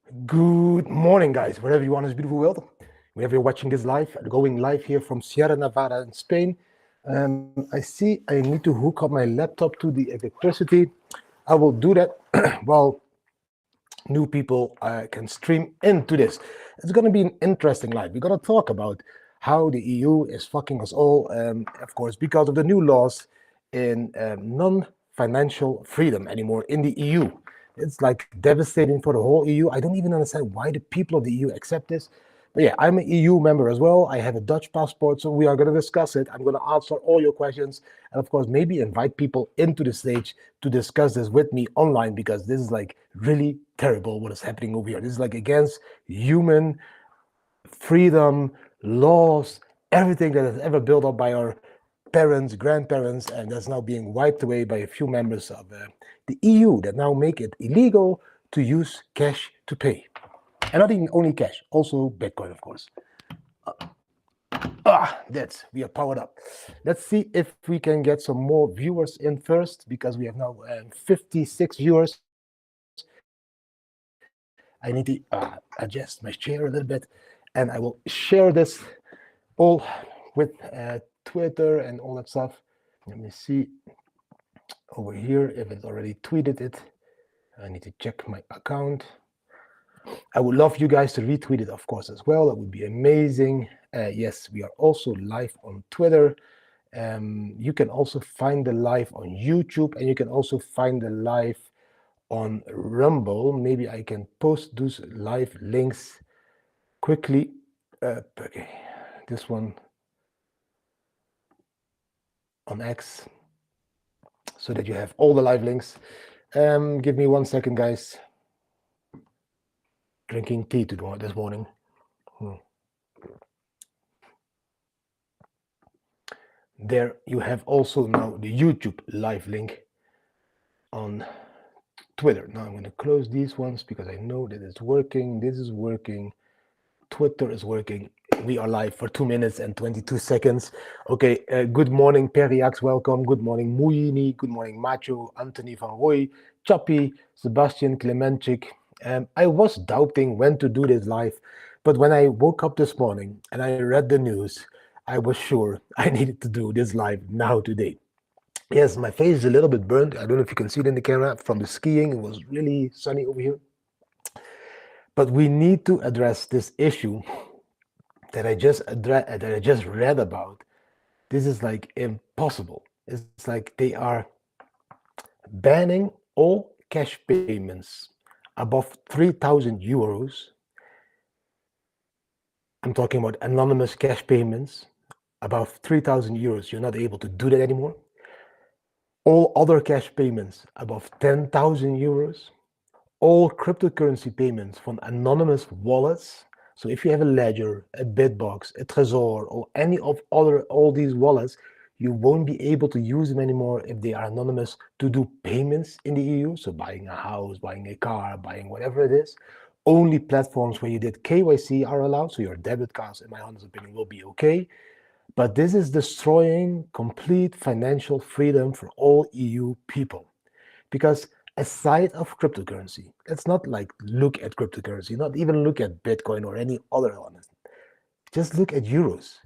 Good morning, guys, wherever you are in this beautiful world. Wherever you're watching this live, going live here from Sierra Nevada in Spain. I see I need to hook up my laptop to the electricity. I will do that while new people can stream into this. It's going to be an interesting live. We're going to talk about how the EU is fucking us all, of course, because of the new laws in non-financial freedom anymore in the EU. It's like devastating for the whole EU. I don't even understand why the people of the EU accept this. But yeah, I'm an EU member as well. I have a Dutch passport, so we are going to discuss it. I'm going to answer all your questions, and of course, maybe invite people into the stage to discuss this with me online because this is like really terrible what is happening over here. This is like against human freedom, laws, everything that has ever built up by our parents, grandparents, and that's now being wiped away by a few members of the EU that now make it illegal to use cash to pay. And not even only cash, also Bitcoin, of course. We are powered up. Let's see if we can get some more viewers in first because we have now 56 viewers. I need to adjust my chair a little bit, and I will share this all with Twitter and all that stuff. Let me see over here if it's already tweeted it. I need to check my account. I would love you guys to retweet it, of course, as well. That would be amazing. Yes, we are also live on Twitter. You can also find the live on YouTube, and you can also find the live on Rumble. Maybe I can post those live links quickly. Okay, this one on X, so that you have all the live links. Give me 1 second, guys. Drinking tea this morning. There you have also now the YouTube live link on Twitter. Now I'm going to close these ones because I know that it's working. This is working. Twitter is working. We are live for 2 minutes and 22 seconds. Okay, good morning, Periax, welcome. Good morning, Muyini. Good morning, Macho, Anthony Van Roy, Chappie, Sebastian Klemenchik. I was doubting when to do this live, but when I woke up this morning and I read the news, I was sure I needed to do this live now today. Yes, my face is a little bit burnt. I don't know if you can see it in the camera from the skiing. It was really sunny over here. But we need to address this issue that I just read about. This is like impossible. It's like they are banning all cash payments above 3,000 euros. I'm talking about anonymous cash payments above 3,000 euros. You're not able to do that anymore. All other cash payments above 10,000 euros. All cryptocurrency payments from anonymous wallets. So if you have a Ledger, a Bitbox, a Trezor, or any of all these wallets, you won't be able to use them anymore if they are anonymous to do payments in the EU. So buying a house, buying a car, buying whatever it is. Only platforms where you did KYC are allowed. So your debit cards, in my honest opinion, will be okay. But this is destroying complete financial freedom for all EU people. Because aside of cryptocurrency, let's not like look at cryptocurrency, not even look at Bitcoin or any other one. Just look at euros.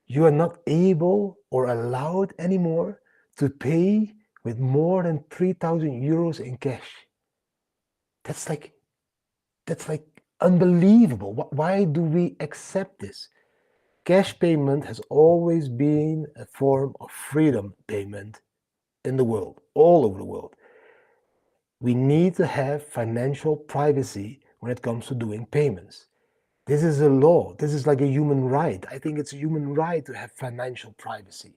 You are not able or allowed anymore to pay with more than 3,000 euros in cash. That's like unbelievable. Why do we accept this? Cash payment has always been a form of freedom payment in the world, all over the world. We need to have financial privacy when it comes to doing payments. This is a law. This is like a human right. I think it's a human right to have financial privacy.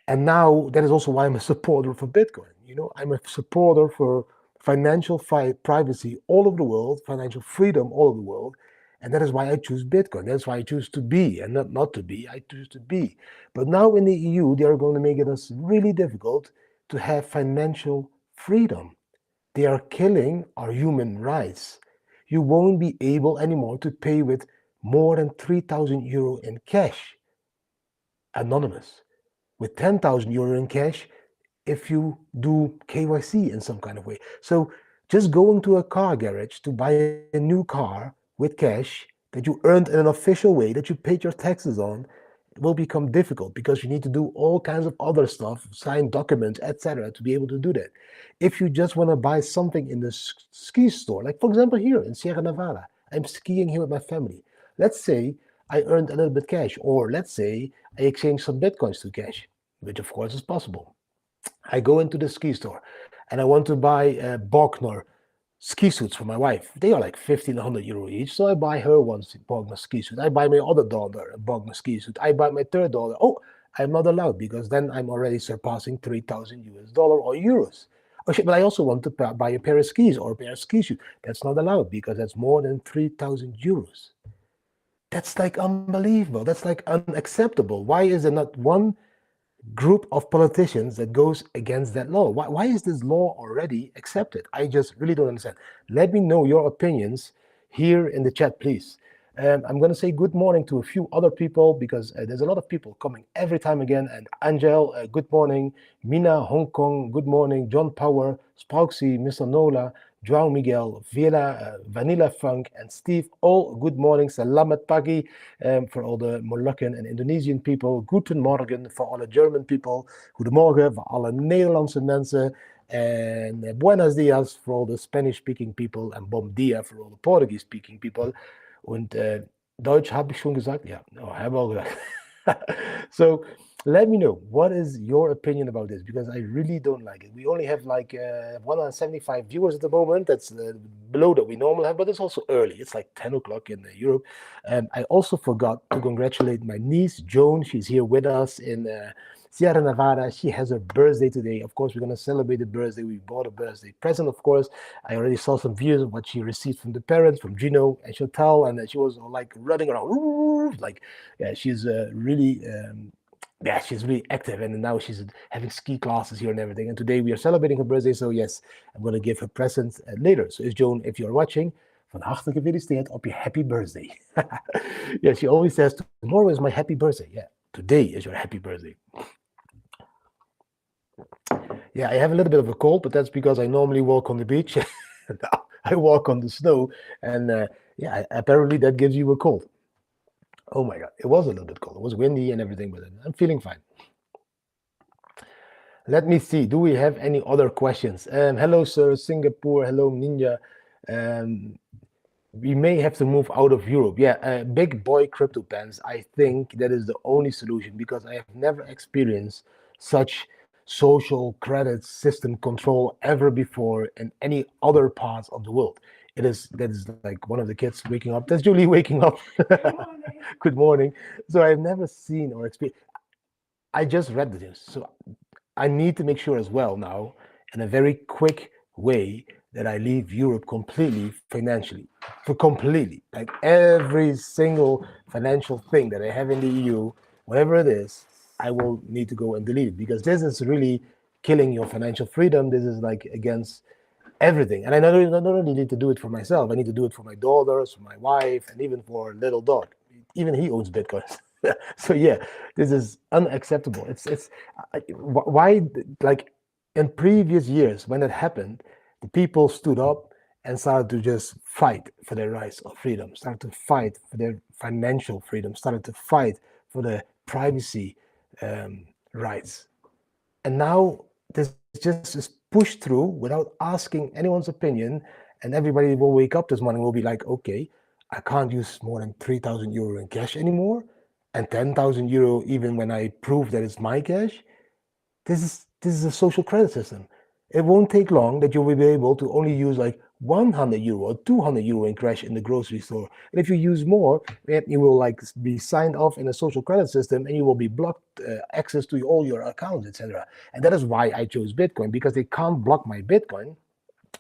And now that is also why I'm a supporter for Bitcoin. I'm a supporter for financial privacy all over the world, financial freedom all over the world. And that is why I choose Bitcoin. That's why I choose to be and not to be. I choose to be. But now in the EU, they are going to make it us really difficult to have financial freedom. They are killing our human rights. You won't be able anymore to pay with more than 3,000 euro in cash, anonymous, with 10,000 euro in cash if you do KYC in some kind of way. So Just going to a car garage to buy a new car with cash that you earned in an official way that you paid your taxes on, it will become difficult because you need to do all kinds of other stuff, sign documents, etc., to be able to do that. If you just want to buy something in the ski store, like for example here in Sierra Nevada, I'm skiing here with my family. Let's say I earned a little bit cash, or let's say I exchange some bitcoins to cash, which of course is possible. I go into the ski store and I want to buy Bogner ski suits for my wife. They are like 1,500 euro each. So I buy her one Bogner ski suit. I buy my other daughter a Bogner ski suit. I buy my third daughter. Oh, I'm not allowed because then I'm already surpassing 3,000 US dollar or euros. Oh shit, but I also want to buy a pair of skis or a pair of ski shoes. That's not allowed because that's more than 3,000 euros. That's like unbelievable. That's like unacceptable. Why is there not one group of politicians that goes against that law? Why is this law already accepted? I just really don't understand. Let me know your opinions here in the chat, please. I'm going to say good morning to a few other people because there's a lot of people coming every time again. And Angel, good morning. Mina, Hong Kong, good morning. John Power, Spauxy, Mr. Nola, João Miguel, Vela, Vanilla Funk, and Steve, all good morning. Salamat pagi for all the Moluccan and Indonesian people. Guten Morgen for alle German people. Goedemorgen voor alle Nederlandse mensen. And buenos dias for all the Spanish-speaking people. And bom dia for all the Portuguese-speaking people. Und Deutsch habe ich schon gesagt? Ja, no, habe auch gesagt. So let me know, what is your opinion about this? Because I really don't like it. We only have like 175 viewers at the moment. That's below that we normally have, but it's also early. It's like 10 o'clock in Europe. I also forgot to congratulate my niece, Joan. She's here with us in Sierra Nevada. She has her birthday today. Of course, we're going to celebrate the birthday. We bought a birthday present, of course. I already saw some views of what she received from the parents, from Gino and Chantal, and she was like running around. Like, yeah, she's really... yeah, she's really active, and now she's having ski classes here and everything. And today we are celebrating her birthday, so yes, I'm going to give her present later. So, Joan, if you're watching, van harte gefeliciteerd op je happy birthday. Yeah, she always says, tomorrow is my happy birthday. Yeah, today is your happy birthday. Yeah, I have a little bit of a cold, but that's because I normally walk on the beach. I walk on the snow, and yeah, apparently that gives you a cold. Oh my God, it was a little bit cold. It was windy and everything, but I'm feeling fine. Let me see. Do we have any other questions? Hello, sir, Singapore. Hello, Ninja. We may have to move out of Europe. Yeah, big boy crypto pants. I think that is the only solution because I have never experienced such social credit system control ever before in any other parts of the world. That is like one of the kids waking up. That's Julie waking up. Good morning. So I've never seen or experienced. I just read the news, so I need to make sure as well now, in a very quick way, that I leave Europe completely financially, for completely, like every single financial thing that I have in the EU, whatever it is, I will need to go and delete it because this is really killing your financial freedom. This is like against everything. And I not only need to do it for myself, I need to do it for my daughters, for my wife, and even for a little dog. Even he owns Bitcoins. So yeah, this is unacceptable. It's why, like in previous years when it happened, the people stood up and started to just fight for their rights of freedom, started to fight for their financial freedom, started to fight for the privacy rights. And now this just is pushed through without asking anyone's opinion, and everybody will wake up this morning and will be like, okay, I can't use more than 3,000 euro in cash anymore, and 10,000 euro even when I prove that it's my cash. This is a social credit system. It won't take long that you will be able to only use like 100 euro or 200 euro in cash in the grocery store. And if you use more, you will like be signed off in a social credit system and you will be blocked access to all your accounts, etc. And that is why I chose Bitcoin, because they can't block my Bitcoin.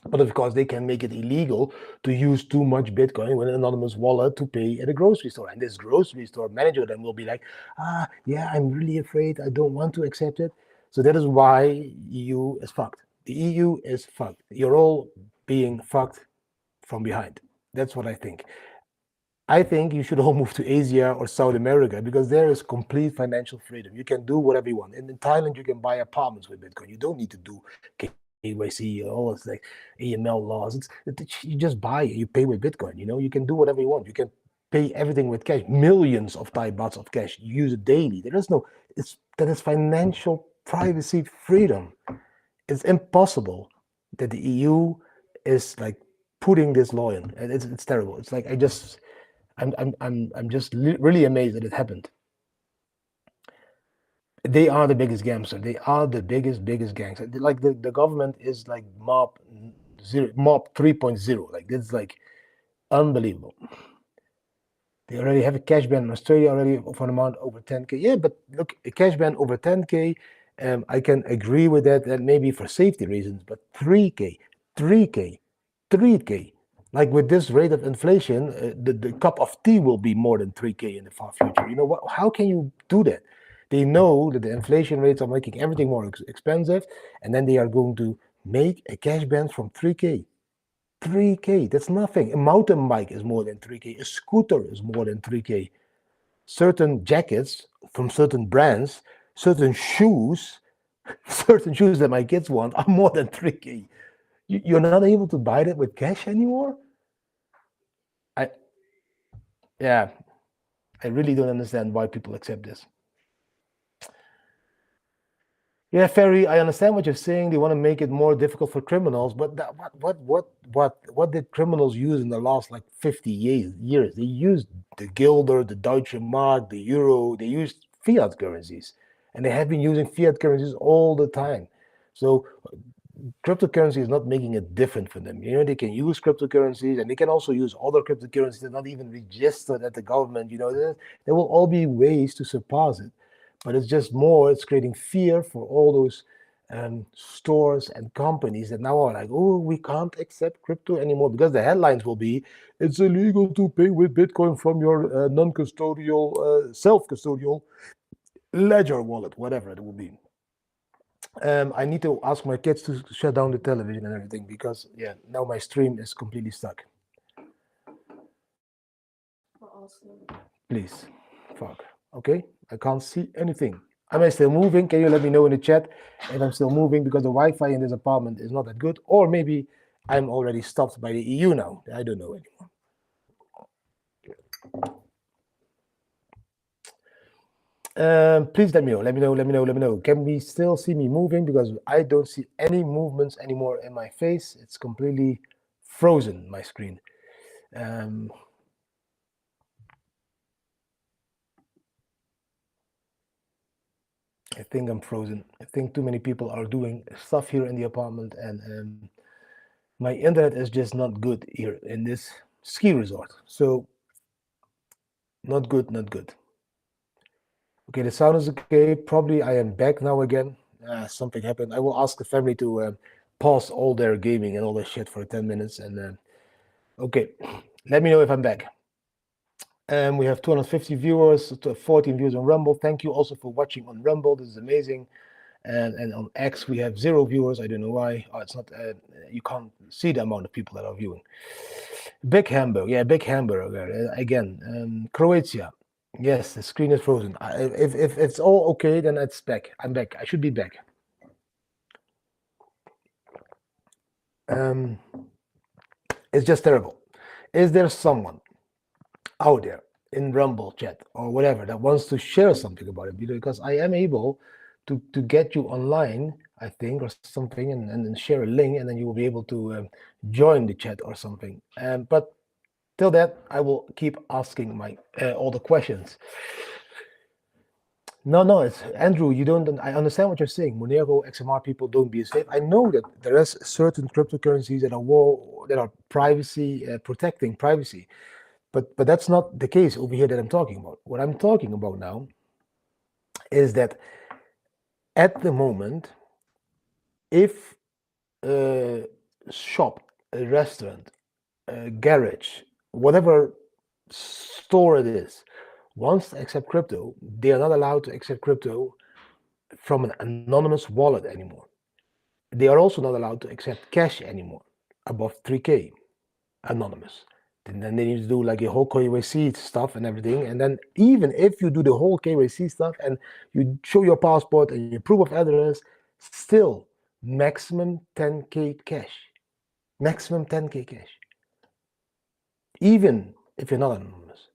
But of course, they can make it illegal to use too much Bitcoin with an anonymous wallet to pay at a grocery store. And this grocery store manager then will be like, yeah, I'm really afraid. I don't want to accept it. So that is why EU is fucked. The EU is fucked. You're all being fucked from behind. That's what I think. I think you should all move to Asia or South America because there is complete financial freedom. You can do whatever you want. In Thailand, you can buy apartments with Bitcoin. You don't need to do KYC, all this like AML laws. You just buy, you pay with Bitcoin. You can do whatever you want. You can pay everything with cash. Millions of Thai bahts of cash. You use it daily. There is no. That is financial privacy freedom. It's impossible that the EU is like putting this law in. And it's terrible. It's like I'm just really amazed that it happened. They are the biggest gangster. They are the biggest gangster. Like the government is like mob 3.0. Like it's like unbelievable. They already have a cash ban in Australia already for an amount over 10K. Yeah, but look, a cash ban over 10K, I can agree with that maybe for safety reasons, but 3K, 3K, 3K. Like with this rate of inflation, the cup of tea will be more than 3K in the far future. You know what? How can you do that? They know that the inflation rates are making everything more expensive, and then they are going to make a cash ban from 3K. 3K, that's nothing. A mountain bike is more than 3K. A scooter is more than 3K. Certain jackets from certain brands, certain shoes that my kids want are more than 3K. You're not able to buy that with cash anymore? Yeah, I really don't understand why people accept this. Yeah, Ferry, I understand what you're saying. They want to make it more difficult for criminals, but what did criminals use in the last like 50 years? They used the guilder, the Deutsche Mark, the euro. They used fiat currencies, and they have been using fiat currencies all the time. So cryptocurrency is not making it different for them. They can use cryptocurrencies, and they can also use other cryptocurrencies that are not even registered at the government. There will all be ways to surpass it. But it's creating fear for all those stores and companies that now are like, oh, we can't accept crypto anymore, because the headlines will be, it's illegal to pay with Bitcoin from your non-custodial, self-custodial ledger wallet, whatever it will be. I need to ask my kids to shut down the television and everything, because now my stream is completely stuck. Please, fuck. Okay, I can't see anything. Am I still moving? Can you let me know in the chat if I'm still moving, because the Wi-Fi in this apartment is not that good, or maybe I'm already stopped by the EU now. I don't know anymore. Please let me know. Can we still see me moving? Because I don't see any movements anymore in my face. It's completely frozen, my screen. I think I'm frozen. I think too many people are doing stuff here in the apartment, and my internet is just not good here in this ski resort. So not good. Okay, the sound is okay. Probably I am back now again. Something happened. I will ask the family to pause all their gaming and all their shit for 10 minutes. And okay, let me know if I'm back. We have 250 viewers, 14 views on Rumble. Thank you also for watching on Rumble. This is amazing. And on X, we have 0 viewers. I don't know why. Oh, it's not. You can't see the amount of people that are viewing. Big Hamburg. Yeah, Big Hamburg. Again, Croatia. Yes, the screen is frozen. If it's all okay, then it's back. I'm back. I should be back. It's just terrible. Is there someone out there in Rumble chat or whatever that wants to share something about it? Because I am able to get you online, I think, or something, and then share a link, and then you will be able to join the chat or something. But till that, I will keep asking my all the questions. No, it's Andrew. You don't. I understand what you're saying. Monero, XMR people don't be safe. I know that there is certain cryptocurrencies that are privacy protecting privacy, but that's not the case over here that I'm talking about. What I'm talking about now is that at the moment, if a shop, a restaurant, a garage, whatever store it is, wants to accept crypto, they are not allowed to accept crypto from an anonymous wallet anymore. They are also not allowed to accept cash anymore above 3K anonymous. And then they need to do like a whole KYC stuff and everything. And then even if you do the whole KYC stuff and you show your passport and your proof of address, still maximum 10K cash. Maximum 10K cash. Even if you're not anonymous.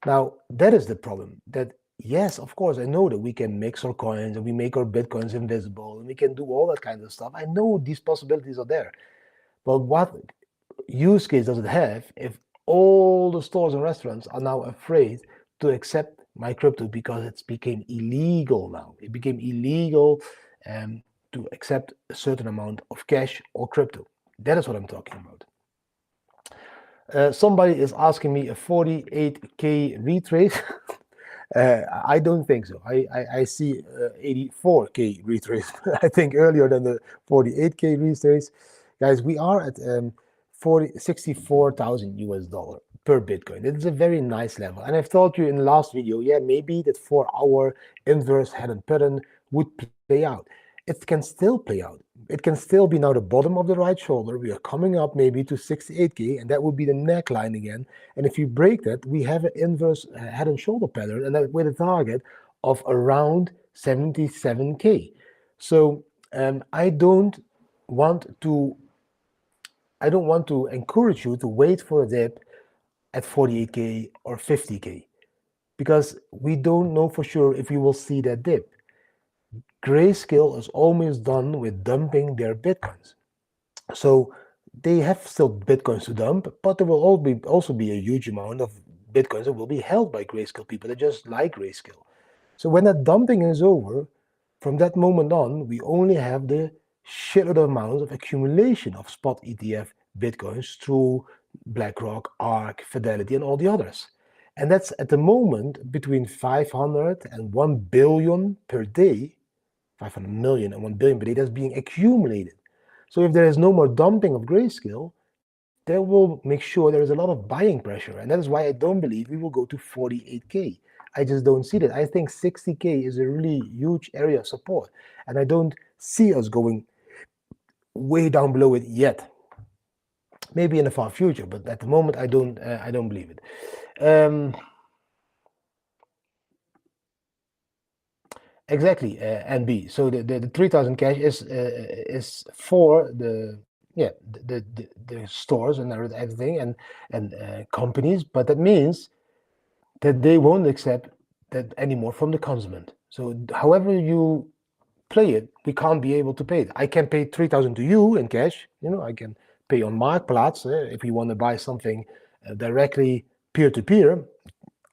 Now, that is the problem. That, yes, of course, I know that we can mix our coins and we make our Bitcoins invisible and we can do all that kind of stuff. I know these possibilities are there. But what use case does it have if all the stores and restaurants are now afraid to accept my crypto because it's became illegal now? It became illegal to accept a certain amount of cash or crypto. That is what I'm talking about. Somebody is asking me a 48K retrace. I don't think so. I see 84K retrace. I think earlier than the 48K retrace. Guys, we are at 64,000 US dollar per Bitcoin. It is a very nice level. And I've told you in the last video, yeah, maybe that 4-hour inverse hidden pattern would play out. It can still play out. It can still be now the bottom of the right shoulder. We are coming up maybe to 68K, and that would be the neckline again. And if you break that, we have an inverse head and shoulder pattern, and that with a target of around 77K. So I don't want to encourage you to wait for a dip at 48K or 50K, because we don't know for sure if we will see that dip. Grayscale is always done with dumping their Bitcoins. So they have still Bitcoins to dump, but there will also be a huge amount of Bitcoins that will be held by Grayscale people that just like Grayscale. So when that dumping is over, from that moment on, we only have the shitload amounts of accumulation of spot ETF Bitcoins through BlackRock, ARK, Fidelity, and all the others. And that's at the moment between 500 and 1 billion per day, 500 million and 1 billion per day, that's being accumulated. So if there is no more dumping of Grayscale, that will make sure there is a lot of buying pressure. And that is why I don't believe we will go to 48K. I just don't see that. I think 60K is a really huge area of support. And I don't see us going way down below it yet. Maybe in the far future, but at the moment I don't believe it. Exactly, NB. So the 3,000 cash is for the stores and everything and companies, but that means that they won't accept that anymore from the consummate. So however you play it, we can't be able to pay it. I can pay 3,000 to you in cash. I can pay on Marktplaats if we want to buy something directly peer-to-peer.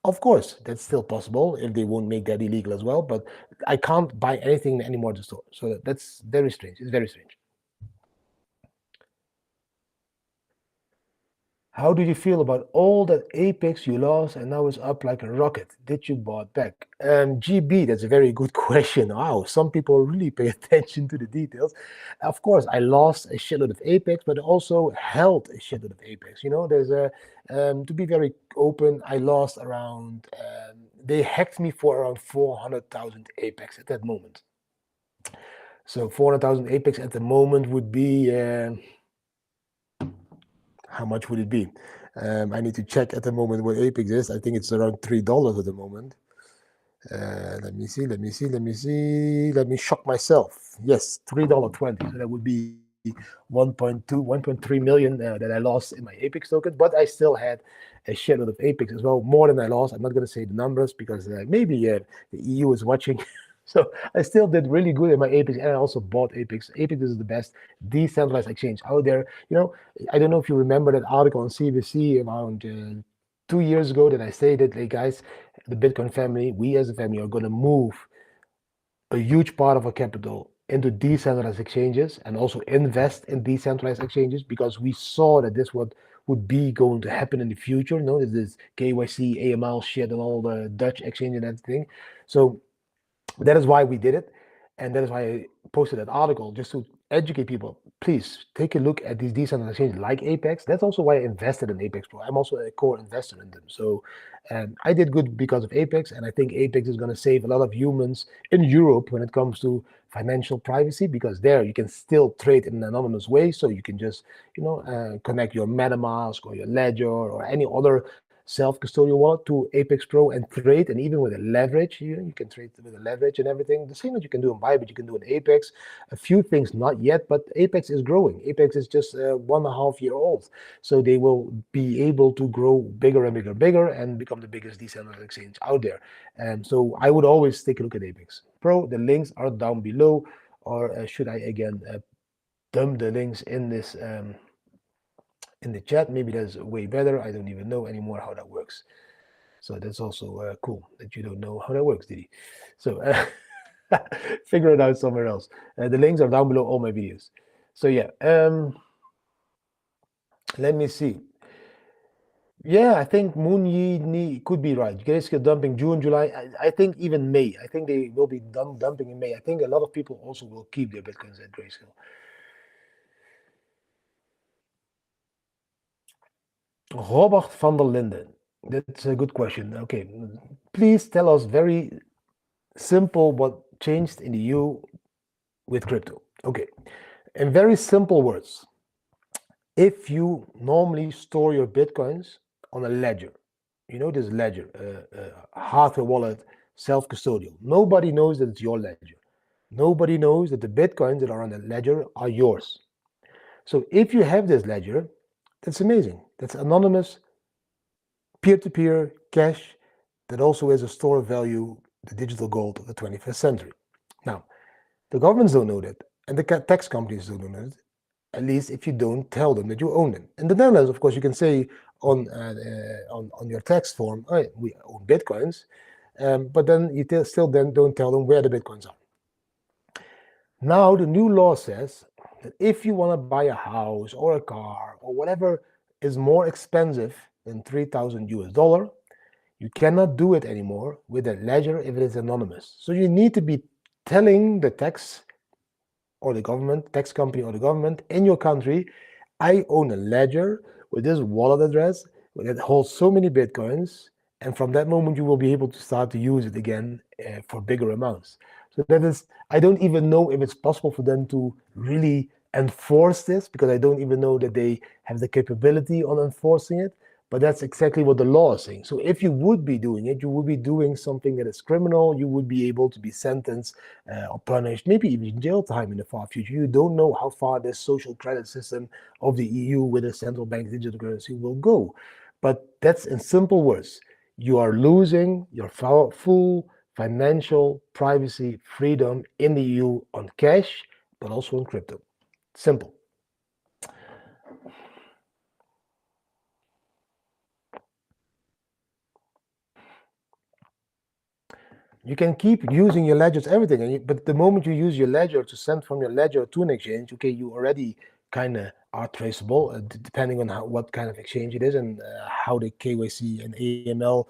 Of course, that's still possible if they won't make that illegal as well, but I can't buy anything anymore at the store. So that's very strange. It's very strange. How do you feel about all that Apex you lost and now it's up like a rocket? Did you bought back? GB, that's a very good question. Wow, some people really pay attention to the details. Of course, I lost a shitload of Apex, but also held a shitload of Apex. There's to be very open, I lost around, they hacked me for around 400,000 Apex at that moment. So 400,000 Apex at the moment would be, how much would it be? I need to check at the moment what Apex is. I think it's around $3 at the moment. Let me see. Let me shock myself. Yes, $3.20. So that would be 1.3 million that I lost in my Apex token, but I still had a shitload of Apex as well, more than I lost. I'm not going to say the numbers because maybe the EU is watching. So I still did really good in my Apex, and I also bought Apex. Apex is the best decentralized exchange out there. I don't know if you remember that article on CBC around 2 years ago that I stated, hey guys, the Bitcoin family, we as a family are going to move a huge part of our capital into decentralized exchanges and also invest in decentralized exchanges because we saw that this would be going to happen in the future. This KYC, AML shit and all the Dutch exchange and everything. So that is why we did it. And that is why I posted that article, just to educate people. Please take a look at these decentralized exchanges like Apex. That's also why I invested in Apex Pro. I'm also a core investor in them. So I did good because of Apex. And I think Apex is going to save a lot of humans in Europe when it comes to financial privacy, because there you can still trade in an anonymous way. So you can just, connect your MetaMask or your Ledger or any other self-custodial wallet to Apex Pro and trade, and even with a leverage, you can trade with a leverage and everything. The same that you can do in Bybit, you can do in Apex. A few things not yet, but Apex is growing. Apex is just 1.5 year old, so they will be able to grow bigger and bigger, bigger, and become the biggest decentralized exchange out there. And so I would always take a look at Apex Pro. The links are down below, or should I again dump the links in the chat? Maybe that's way better. I don't even know anymore how that works. So that's also cool that you don't know how that works, Didi. So figure it out somewhere else. The links are down below all my videos. So yeah, let me see. Yeah, I think Moon Yi could be right. Grayscale dumping June, July. I think even May. I think they will be dumping in May. I think a lot of people also will keep their Bitcoins at Grayscale. Robert van der Linden. That's a good question. Okay, please tell us very simple what changed in the EU with crypto. Okay, in very simple words, if you normally store your Bitcoins on a ledger, this ledger, hardware wallet, self-custodial, nobody knows that it's your ledger. Nobody knows that the Bitcoins that are on the ledger are yours. So if you have this ledger, that's amazing. That's anonymous, peer-to-peer cash that also has a store of value, the digital gold of the 21st century. Now, the governments don't know that, and the tax companies don't know that, at least if you don't tell them that you own them. In the Netherlands, of course, you can say on your tax form, oh, we own Bitcoins, but then you still then don't tell them where the Bitcoins are. Now, the new law says that if you want to buy a house or a car or whatever is more expensive than 3,000 US dollar, you cannot do it anymore with a ledger if it is anonymous. So you need to be telling the tax or the government, tax company or the government in your country, I own a ledger with this wallet address that holds so many Bitcoins, and from that moment you will be able to start to use it again for bigger amounts. So that is, I don't even know if it's possible for them to really enforce this, because I don't even know that they have the capability on enforcing it. But that's exactly what the law is saying. So if you would be doing it, you would be doing something that is criminal. You would be able to be sentenced or punished, maybe even jail time in the far future. You don't know how far this social credit system of the EU with a central bank digital currency will go. But that's in simple words. You are losing your full financial privacy freedom in the EU on cash, but also on crypto. Simple. You can keep using your ledgers, everything, but the moment you use your ledger to send from your ledger to an exchange, okay, you already kind of are traceable, depending on what kind of exchange it is and how the KYC and AML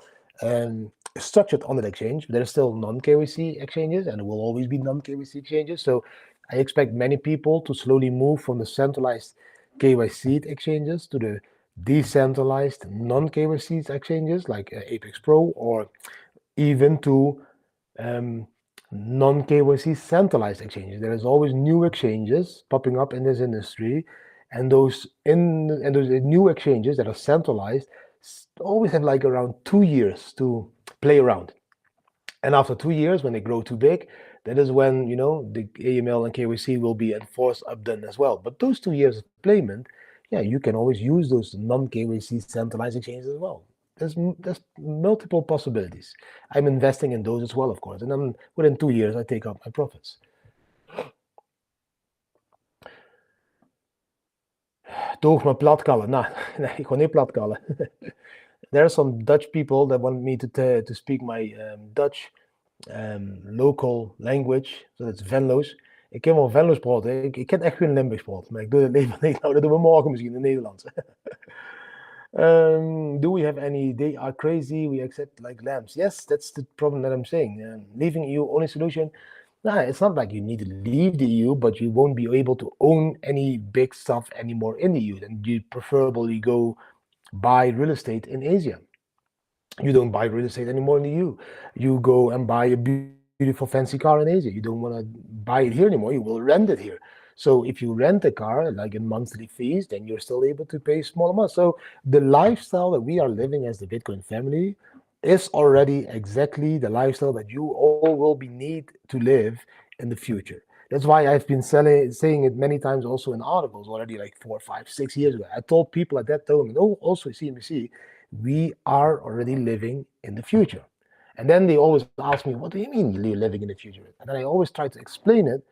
is structured on that exchange. But there are still non-KYC exchanges, and there will always be non-KYC exchanges. So I expect many people to slowly move from the centralized KYC exchanges to the decentralized non-KYC exchanges like Apex Pro, or even to non-KYC centralized exchanges. There is always new exchanges popping up in this industry, and those new exchanges that are centralized always have like around 2 years to play around. And after 2 years, when they grow too big, that is when the AML and KYC will be enforced updone as well. But those 2 years of playment, yeah, you can always use those non-KYC centralized exchanges as well. There's multiple possibilities. I'm investing in those as well, of course, and then within 2 years I take out my profits. Toog me platkallen. Nou, nee, gewoon niet platkallen. There are some Dutch people that want me to speak my Dutch local language. So that's Venlo's. Ik ken wel Venlo's praten. Ik ken echt geen Limburgs praten, maar ik doe het liever niet. Nou, dat doen we morgen misschien in het Nederlands. Do we have any? They are crazy. We accept like lambs. Yes, that's the problem that I'm saying. Leaving EU only solution. Nah, it's not like you need to leave the EU, but you won't be able to own any big stuff anymore in the EU. Then you preferably go buy real estate in Asia. You don't buy real estate anymore in the EU. You go and buy a beautiful fancy car in Asia. You don't want to buy it here anymore. You will rent it here. So if you rent a car, like in monthly fees, then you're still able to pay small amounts. So the lifestyle that we are living as the Bitcoin family is already exactly the lifestyle that you all will be need to live in the future. That's why I've been saying it many times also in articles already like 4, 5, 6 years ago. I told people at that time, and also CNBC, we are already living in the future. And then they always ask me, what do you mean you're living in the future? And then I always try to explain it,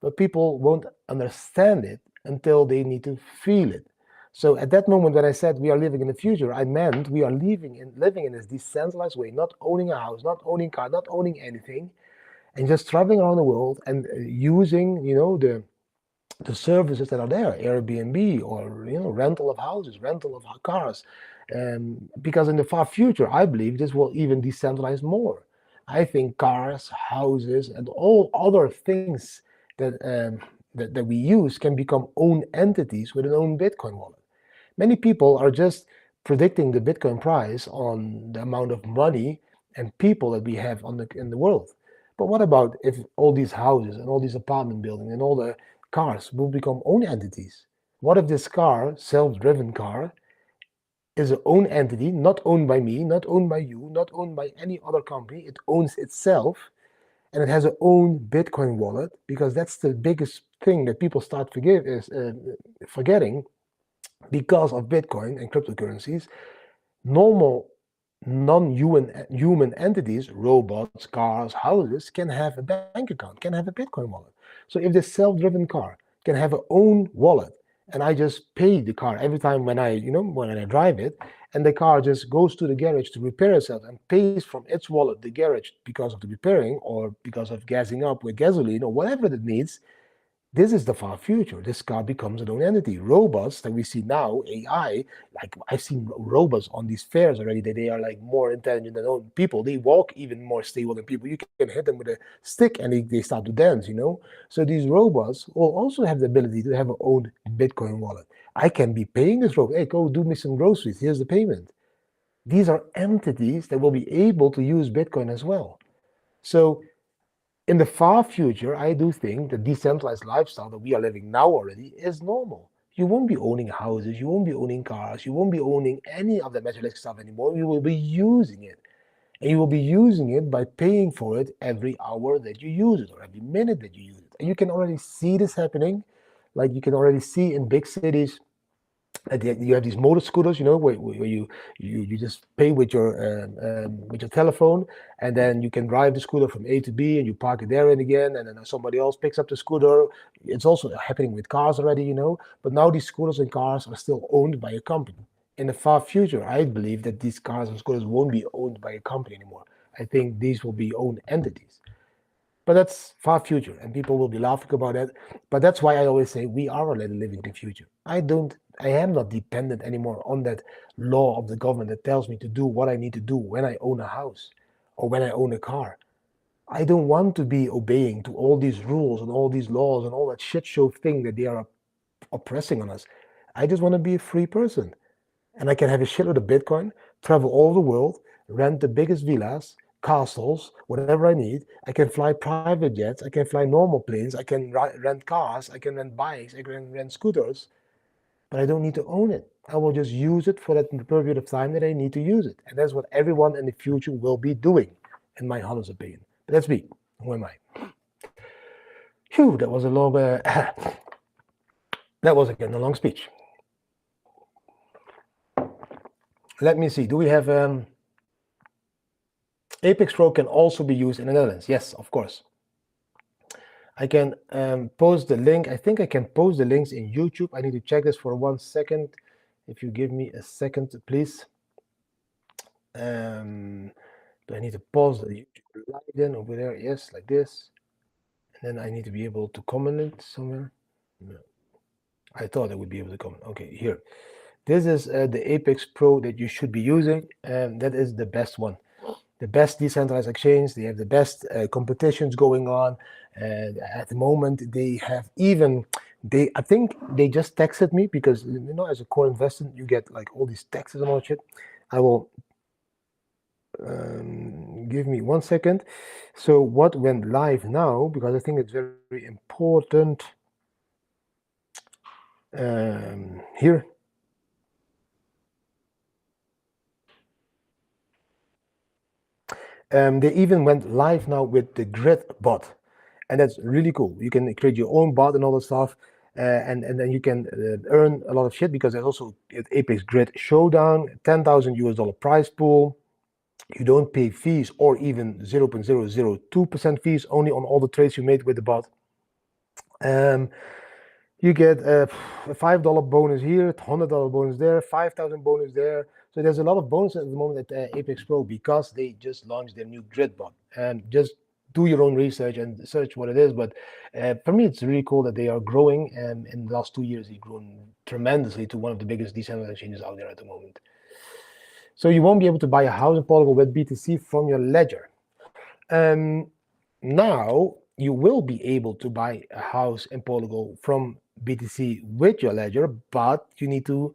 but people won't understand it until they need to feel it. So at that moment when I said we are living in the future, I meant we are living in this decentralized way, not owning a house, not owning a car, not owning anything, and just traveling around the world and using, the services that are there, Airbnb or rental of houses, rental of cars, because in the far future, I believe this will even decentralize more. I think cars, houses, and all other things that we use can become own entities with an own Bitcoin wallet. Many people are just predicting the Bitcoin price on the amount of money and people that we have in the world. But what about if all these houses and all these apartment buildings and all the cars will become own entities? What if this car, self-driven car, is an own entity, not owned by me, not owned by you, not owned by any other company? It owns itself and it has its own Bitcoin wallet, because that's the biggest thing that people start forgetting because of Bitcoin and cryptocurrencies. Normal non-human entities, robots, cars, houses, can have a bank account, can have a Bitcoin wallet. So if this self-driven car can have a own wallet, and I just pay the car every time when I drive it, and the car just goes to the garage to repair itself and pays from its wallet the garage because of the repairing or because of gassing up with gasoline or whatever it needs. This is the far future. This car becomes an own entity. Robots that we see now, AI, like I've seen robots on these fairs already, that they are like more intelligent than own people. They walk even more stable than people. You can hit them with a stick and they start to dance. So these robots will also have the ability to have an own Bitcoin wallet. I can be paying this robot, hey, go do me some groceries. Here's the payment. These are entities that will be able to use Bitcoin as well. So in the far future, I do think the decentralized lifestyle that we are living now already is normal. You won't be owning houses, you won't be owning cars, you won't be owning any of the materialistic stuff anymore. You will be using it. And you will be using it by paying for it every hour that you use it or every minute that you use it. And you can already see this happening. Like you can already see in big cities, you have these motor scooters, where you just pay with your telephone, and then you can drive the scooter from A to B, and you park it there and again, and then somebody else picks up the scooter. It's also happening with cars already. But now these scooters and cars are still owned by a company. In the far future, I believe that these cars and scooters won't be owned by a company anymore. I think these will be owned entities. But that's far future, and people will be laughing about that. But that's why I always say we are already living the future. I am not dependent anymore on that law of the government that tells me to do what I need to do when I own a house or when I own a car. I don't want to be obeying to all these rules and all these laws and all that shit show thing that they are oppressing on us. I just want to be a free person, and I can have a shitload of Bitcoin, travel all the world, rent the biggest villas, castles, whatever I need. I can fly private jets, I can fly normal planes, I can rent cars, I can rent bikes, I can rent scooters, but I don't need to own it. I will just use it for that period of time that I need to use it. And that's what everyone in the future will be doing, in my honest opinion. But that's me. Who am I? Phew, that was a long, that was again a long speech. Let me see. Do we have Apex Pro can also be used in the Netherlands? Yes, of course. I can post the link. I think I can post the links in YouTube. I need to check this for 1 second. If you give me a second, please. Do I need to pause the YouTube live then over there? Yes, like this. And then I need to be able to comment it somewhere. No. I thought I would be able to comment. Okay, here. This is the Apex Pro that you should be using. That is the best one. The best decentralized exchange. They have the best competitions going on. At the moment, they have I think they just texted me because, as a core investor, you get like all these taxes and all that shit. I will give me 1 second. So what went live now, because I think it's very important. Here. They even went live now with the grid bot, and that's really cool. You can create your own bot and all that stuff, and then you can earn a lot of shit because there's also Apex Grid Showdown, $10,000 prize pool. You don't pay fees or even 0.002% fees, only on all the trades you made with the bot. You get a $5 bonus here, $100 bonus there, 5,000 bonus there. So there's a lot of bonuses at the moment at Apex Pro because they just launched their new grid bot. And just do your own research and search what it is. But for me, it's really cool that they are growing. And in the last 2 years, they've grown tremendously to one of the biggest decentralized exchanges out there at the moment. So you won't be able to buy a house in Portugal with BTC from your ledger. Now you will be able to buy a house in Portugal from BTC with your ledger, but you need to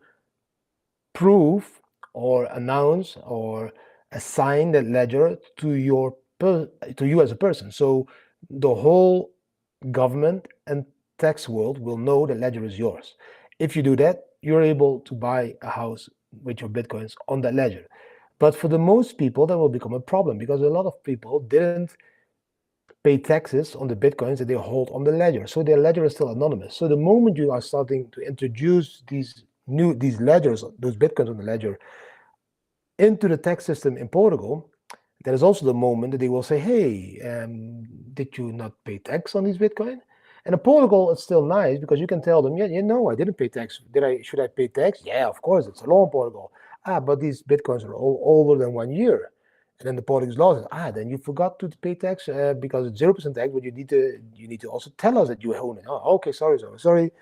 prove or announce or assign that ledger to you as a person. So the whole government and tax world will know the ledger is yours. If you do that, you're able to buy a house with your bitcoins on that ledger. But for the most people, that will become a problem because a lot of people didn't pay taxes on the bitcoins that they hold on the ledger. So their ledger is still anonymous. So the moment you are starting to introduce these ledgers, those bitcoins on the ledger, into the tax system in Portugal, that is also the moment that they will say, hey, did you not pay tax on these bitcoin? And in Portugal, it's still nice because you can tell them, yeah, I didn't pay tax. Should I pay tax? Yeah, of course, it's a law in Portugal. But these bitcoins are all older than 1 year. And then the Portuguese law says, then you forgot to pay tax because it's 0% tax, but you need to also tell us that you own it. Oh, okay, sorry.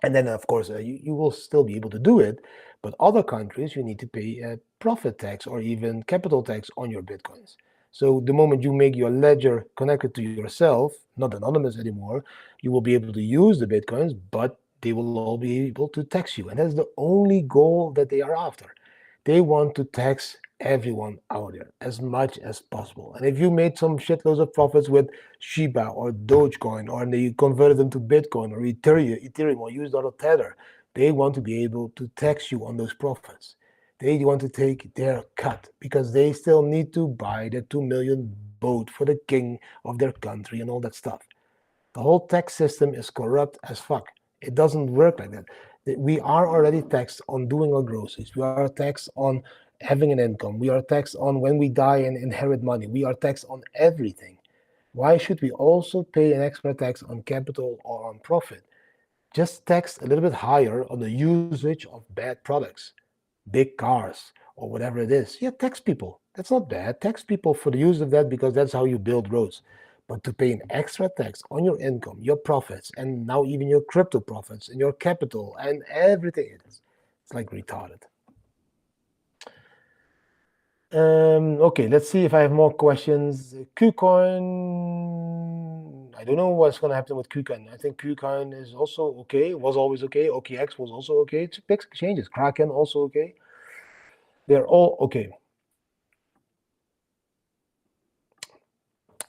And then, of course, you will still be able to do it. But other countries, you need to pay profit tax or even capital tax on your bitcoins. So the moment you make your ledger connected to yourself, not anonymous anymore, you will be able to use the bitcoins, but they will all be able to tax you. And that's the only goal that they are after. They want to tax everyone out there as much as possible. And if you made some shitloads of profits with Shiba or Dogecoin, or they converted them to Bitcoin or Ethereum or used other Tether, they want to be able to tax you on those profits. They want to take their cut because they still need to buy the 2 million boat for the king of their country and all that stuff. The whole tax system is corrupt as fuck. It doesn't work like that. We are already taxed on doing our groceries. We are taxed on having an income. We are taxed on when we die and inherit money. We are taxed on everything. Why should we also pay an extra tax on capital or on profit? Just tax a little bit higher on the usage of bad products, big cars, or whatever it is. Yeah, tax people. That's not bad. Tax people for the use of that because that's how you build roads. But to pay an extra tax on your income, your profits, and now even your crypto profits and your capital and everything, it's like retarded. Okay, let's see if I have more questions. KuCoin, I don't know what's going to happen with KuCoin. I think KuCoin is also okay, was always okay. OKX was also okay. It's big exchanges. Kraken also okay. They're all okay.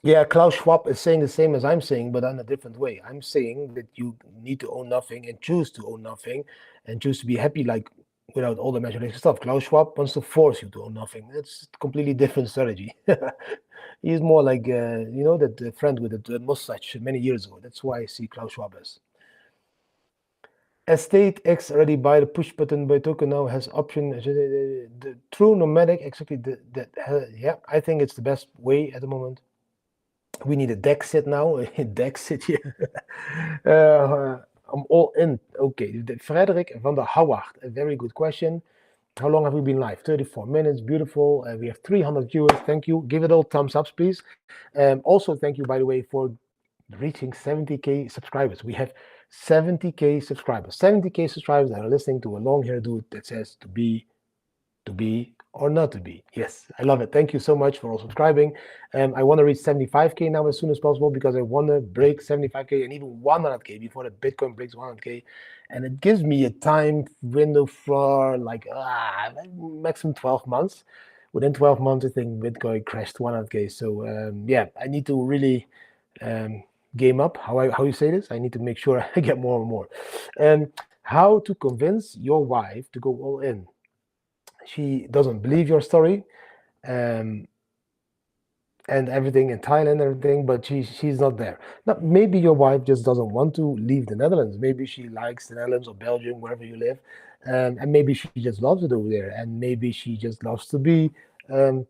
Yeah, Klaus Schwab is saying the same as I'm saying, but in a different way. I'm saying that you need to own nothing and choose to own nothing and choose to be happy, like without all the materialistic stuff. Klaus Schwab wants to force you to own nothing. It's a completely different strategy. He's more like, that friend with the mustache many years ago. That's why I see Klaus Schwab as. Estate X already buy the push button by token now has option. The true nomadic, exactly. Yeah, I think it's the best way at the moment. We need a Dexit now. Dexit here. I'm all in. Okay, Frederick van der Howard, a very good question. How long have we been live? 34 minutes. Beautiful. We have 300 viewers. Thank you. Give it all thumbs up, please. Also, thank you, by the way, for reaching 70K subscribers. We have 70K subscribers. 70K subscribers that are listening to a long-haired dude that says to be, or not to be. Yes, I love it. Thank you so much for all subscribing. I want to reach 75K now as soon as possible because I want to break 75K and even 100K before the Bitcoin breaks 100K. And it gives me a time window for like maximum 12 months. Within 12 months, I think Bitcoin crashed 100K. So yeah, I need to really game up. How you say this? I need to make sure I get more and more. How to convince your wife to go all in. She doesn't believe your story. Um, and everything in Thailand, everything, but she's not there. Now, maybe your wife just doesn't want to leave the Netherlands. Maybe she likes the Netherlands or Belgium, wherever you live, and maybe she just loves it over there, and maybe she just loves to be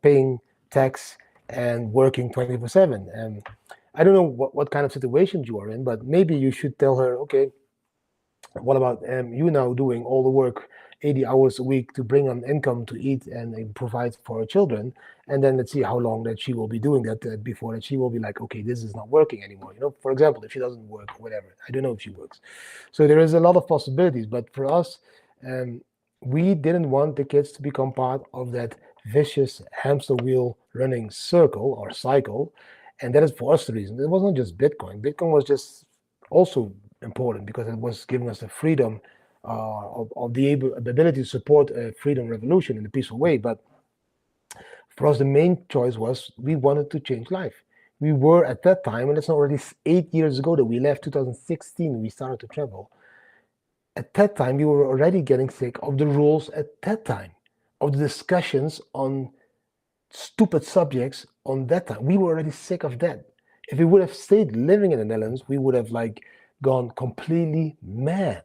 paying tax and working 24/7. And I don't know what kind of situations you are in, but maybe you should tell her, okay, what about you now doing all the work 80 hours a week to bring on income to eat and provide for her children, and then let's see how long that she will be doing that before that she will be like, okay, this is not working anymore, for example, if she doesn't work or whatever. I don't know if she works. So there is a lot of possibilities, but for us, um, we didn't want the kids to become part of that vicious hamster wheel running circle or cycle. And that is for us the reason. It was not just Bitcoin was just also important because it was giving us the freedom of the ability to support a freedom revolution in a peaceful way. But for us, the main choice was we wanted to change life. We were at that time, and it's already 8 years ago that we left. 2016, we started to travel. At that time, we were already getting sick of the rules at that time, of the discussions on stupid subjects on that time. We were already sick of that. If we would have stayed living in the Netherlands, we would have like gone completely mad.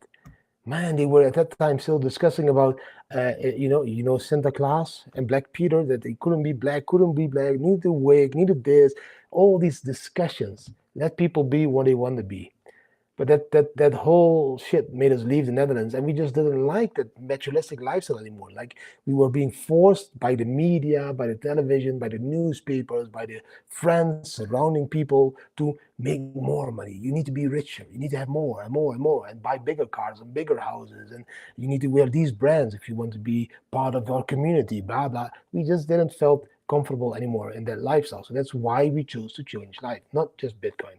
Man, they were at that time still discussing about, Santa Claus and Black Peter, that they couldn't be black, need to wig, needed this, all these discussions. Let people be what they want to be. But that whole shit made us leave the Netherlands, and we just didn't like that materialistic lifestyle anymore. Like we were being forced by the media, by the television, by the newspapers, by the friends surrounding people to make more money. You need to be richer. You need to have more and more and more, and buy bigger cars and bigger houses, and you need to wear these brands if you want to be part of our community. Blah blah. We just didn't felt comfortable anymore in that lifestyle. So that's why we chose to change life, not just Bitcoin.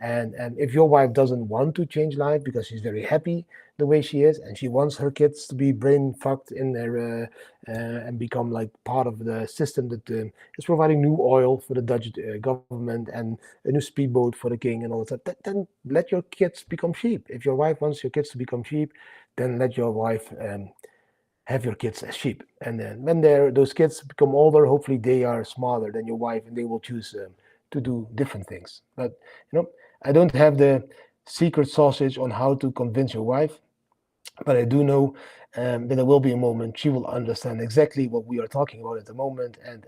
And if your wife doesn't want to change life because she's very happy the way she is, and she wants her kids to be brain fucked in there and become like part of the system that is providing new oil for the Dutch government and a new speedboat for the king and all that stuff, then let your kids become sheep. If your wife wants your kids to become sheep, then let your wife have your kids as sheep. And then when those kids become older, hopefully they are smarter than your wife and they will choose to do different things. But I don't have the secret sausage on how to convince your wife, but I do know that there will be a moment she will understand exactly what we are talking about at the moment. And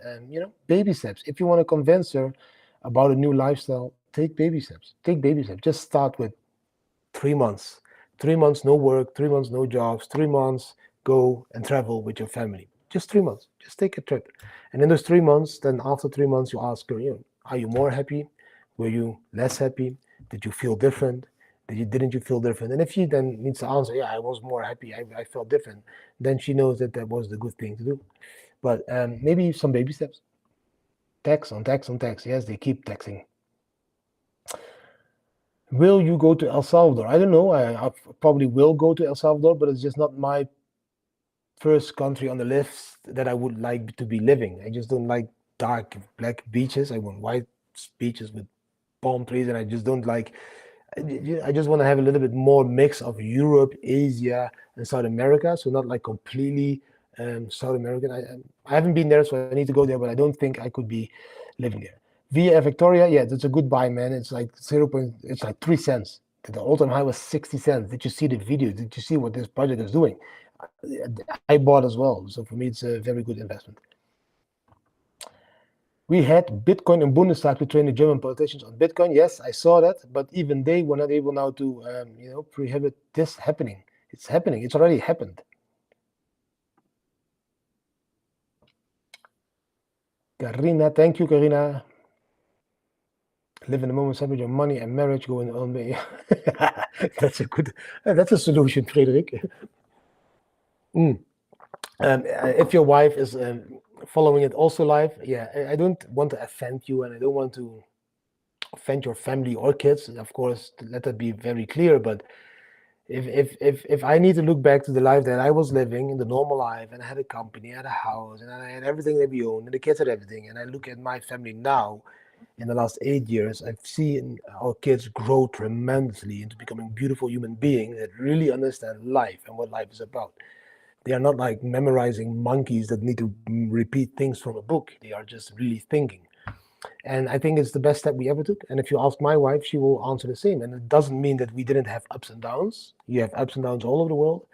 baby steps. If you want to convince her about a new lifestyle, take baby steps. Take baby steps. Just start with 3 months. 3 months no work, 3 months no jobs, 3 months go and travel with your family. Just 3 months. Just take a trip. And in those 3 months, then after 3 months, you ask her, are you more happy? Were you less happy? Did you feel different? Didn't you feel different? And if she then needs to answer, yeah, I was more happy, I felt different, then she knows that was the good thing to do. But maybe some baby steps. Tax on tax on tax. Yes, they keep taxing. Will you go to El Salvador? I don't know. I probably will go to El Salvador, but it's just not my first country on the list that I would like to be living. I just don't like dark black beaches. I want white beaches with palm trees, and I just don't like. I just want to have a little bit more mix of Europe, Asia, and South America. So not like completely South American. I haven't been there, so I need to go there, but I don't think I could be living there. Via Victoria, yeah, that's a good buy, man. It's like it's like 3 cents. The all-time high was 60 cents. Did you see the video? Did you see what this project is doing? I bought as well. So for me, it's a very good investment. We had Bitcoin and Bundestag to train the German politicians on Bitcoin. Yes, I saw that, but even they were not able now to, prohibit this happening. It's happening. It's already happened. Karina, thank you, Karina. Live in the moment, separate your money and marriage going on. That's a solution, Frederik. If your wife is following it also live, yeah, I don't want to offend you, and I don't want to offend your family or kids. Of course, let that be very clear. But if I need to look back to the life that I was living in the normal life, and I had a company, I had a house, and I had everything that we owned, and the kids had everything, and I look at my family now, in the last 8 years, I've seen our kids grow tremendously into becoming beautiful human beings that really understand life and what life is about. They are not like memorizing monkeys that need to repeat things from a book. They are just really thinking. And I think it's the best step we ever took. And if you ask my wife, she will answer the same. And it doesn't mean that we didn't have ups and downs. You have ups and downs all over the world.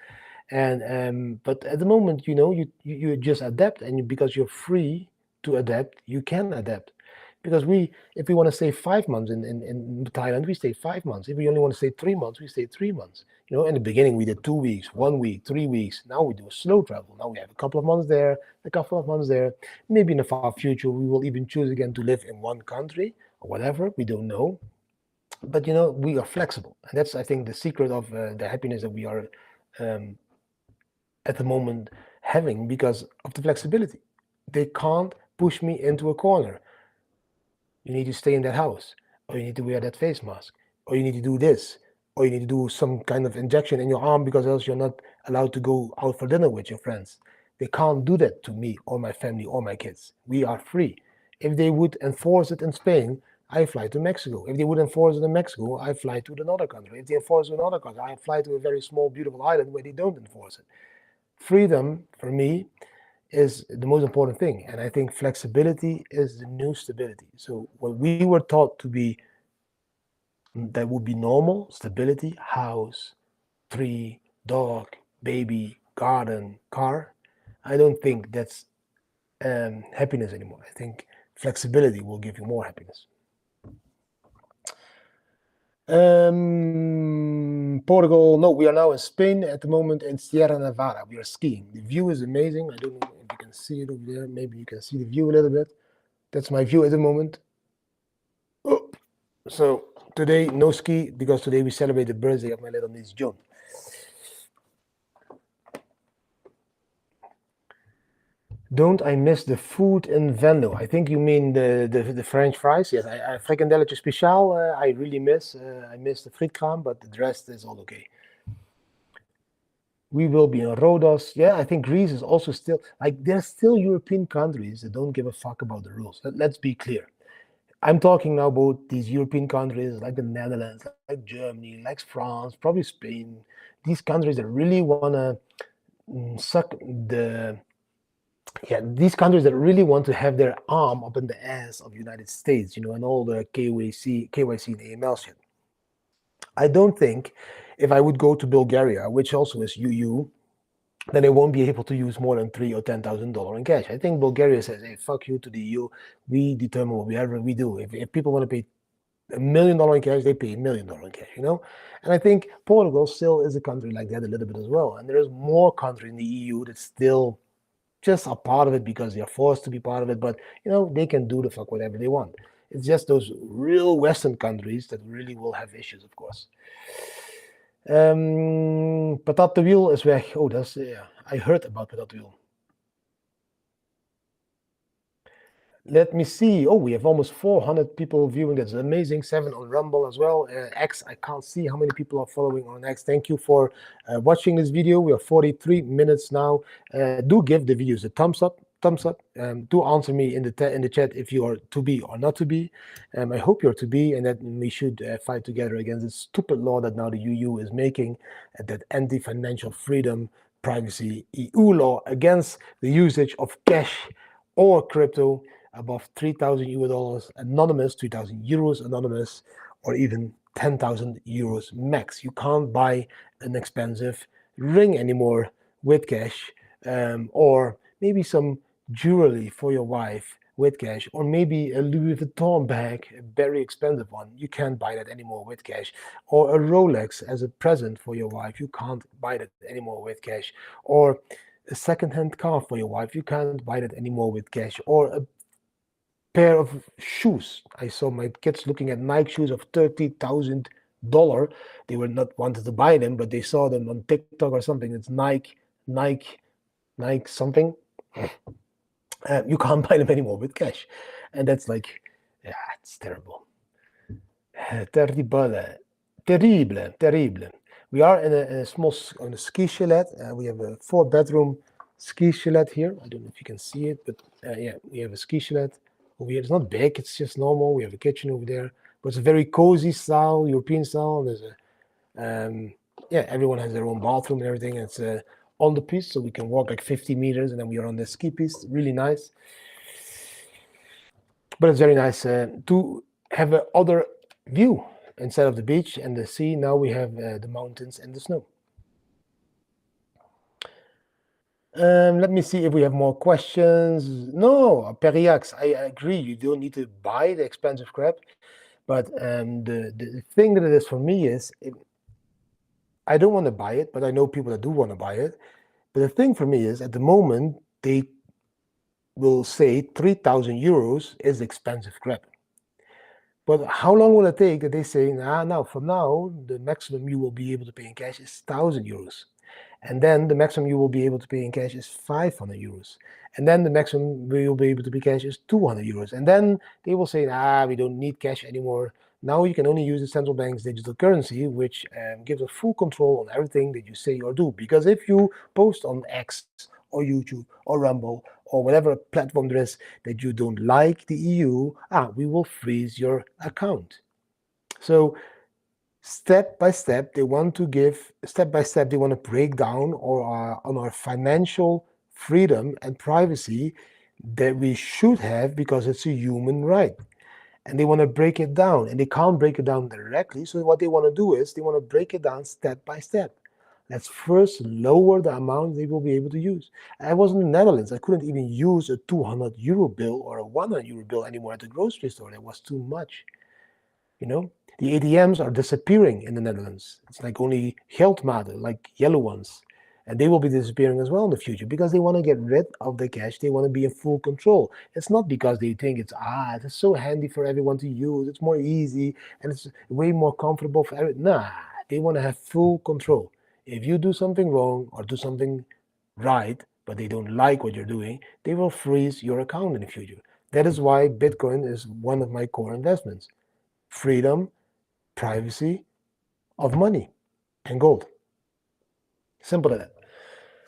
And but at the moment, you just adapt, and because you're free to adapt, you can adapt. Because if we want to stay 5 months in Thailand, we stay 5 months. If we only want to stay 3 months, we stay 3 months. In the beginning, we did 2 weeks, 1 week, 3 weeks. Now we do a slow travel. Now we have a couple of months there, a couple of months there. Maybe in the far future, we will even choose again to live in one country or whatever. We don't know. But we are flexible, and that's, I think, the secret of the happiness that we are um, at the moment having, because of the flexibility. They can't push me into a corner. You need to stay in that house, or you need to wear that face mask, or you need to do this, or you need to do some kind of injection in your arm because else you're not allowed to go out for dinner with your friends. They can't do that to me or my family or my kids. We are free. If they would enforce it in Spain, I fly to Mexico. If they would enforce it in Mexico, I fly to another country. If they enforce it in another country, I fly to a very small, beautiful island where they don't enforce it. Freedom, for me, is the most important thing. And I think flexibility is the new stability. So what we were taught to be, that would be normal, stability, house, tree, dog, baby, garden, car, I don't think that's happiness anymore. I think flexibility will give you more happiness. Portugal, no, we are now in Spain at the moment in Sierra Nevada. We are skiing. The view is amazing. I don't know if you can see it over there. Maybe you can see the view a little bit. That's my view at the moment. Oh. So today, no ski, because today we celebrate the birthday of my little niece, Joan. Don't I miss the food in Venlo? I think you mean the French fries. Yes, I frikandelletje speciaal. I really miss. I miss the frietkraam, but the rest is all okay. We will be in Rhodos. Yeah, I think Greece is also still, like, there's still European countries that don't give a fuck about the rules. Let's be clear. I'm talking now about these European countries like the Netherlands, like Germany, like France, probably Spain. These countries that really want to suck these countries that really want to have their arm up in the ass of the United States, and all the KYC and AML shit. I don't think if I would go to Bulgaria, which also is UU, then they won't be able to use more than $3,000 or $10,000 in cash. I think Bulgaria says, "Hey, fuck you to the EU. We determine whatever we do. If people want to pay $1 million in cash, they pay $1 million in cash, And I think Portugal still is a country like that a little bit as well. And there is more countries in the EU that still just are part of it because they are forced to be part of it. But they can do the fuck whatever they want. It's just those real Western countries that really will have issues, of course. Patat de Wiel is weg. Oh, that's I heard about Patat de Wiel. Let me see. Oh, we have almost 400 people viewing. That's amazing. 7 on Rumble as well. X, I can't see how many people are following on X. Thank you for watching this video. We are 43 minutes now. Do give the videos a thumbs up. Do answer me in the chat if you are to be or not to be. I hope you're to be, and that we should fight together against this stupid law that now the EU is making, that anti-financial freedom, privacy EU law against the usage of cash or crypto above $3,000 anonymous, 3,000 euros anonymous, or even 10,000 euros max. You can't buy an expensive ring anymore with cash, or maybe some jewelry for your wife with cash, or maybe a Louis Vuitton bag, a very expensive one. You can't buy that anymore with cash, or a Rolex as a present for your wife. You can't buy that anymore with cash, or a second-hand car for your wife. You can't buy that anymore with cash, or a pair of shoes. I saw my kids looking at Nike shoes of $30,000. They were not wanted to buy them, but they saw them on TikTok or something. It's Nike something. You can't buy them anymore with cash, and that's like, it's terrible. Terrible. We are in a small ski chalet. We have a 4-bedroom ski chalet here. I don't know if you can see it, but we have a ski chalet over here. It's not big, it's just normal. We have a kitchen over there, but it's a very cozy style, European style. There's a yeah, everyone has their own bathroom and everything. It's on the piste, so we can walk like 50 meters, and then we are on the ski piste. Really nice. But it's very nice to have a other view instead of the beach and the sea. Now we have the mountains and the snow. Let me see if we have more questions. No, Periax, I agree. You don't need to buy the expensive crap. But the thing that it is for me is, I don't want to buy it, but I know people that do want to buy it. But the thing for me is, at the moment, they will say 3,000 euros is expensive crap. But how long will it take that they say, now from now, the maximum you will be able to pay in cash is 1,000 euros. And then the maximum you will be able to pay in cash is 500 euros. And then the maximum we will be able to pay cash is 200 euros. And then they will say, we don't need cash anymore. Now you can only use the central bank's digital currency, which gives us full control on everything that you say or do. Because if you post on X or YouTube or Rumble or whatever platform there is that you don't like the EU, we will freeze your account. So step by step, they want to break down on our financial freedom and privacy that we should have because it's a human right. And they want to break it down, and they can't break it down directly. So what they want to do is they want to break it down step by step. Let's first lower the amount they will be able to use. I was in the Netherlands. I couldn't even use a 200 euro bill or a 100 euro bill anymore at the grocery store. That was too much. The ATMs are disappearing in the Netherlands. It's like only geldmaten, like yellow ones. And they will be disappearing as well in the future because they want to get rid of the cash. They want to be in full control. It's not because they think it's so handy for everyone to use. It's more easy and it's way more comfortable for everyone. Nah, they want to have full control. If you do something wrong or do something right, but they don't like what you're doing, they will freeze your account in the future. That is why Bitcoin is one of my core investments. Freedom, privacy of money and gold. Simple as that.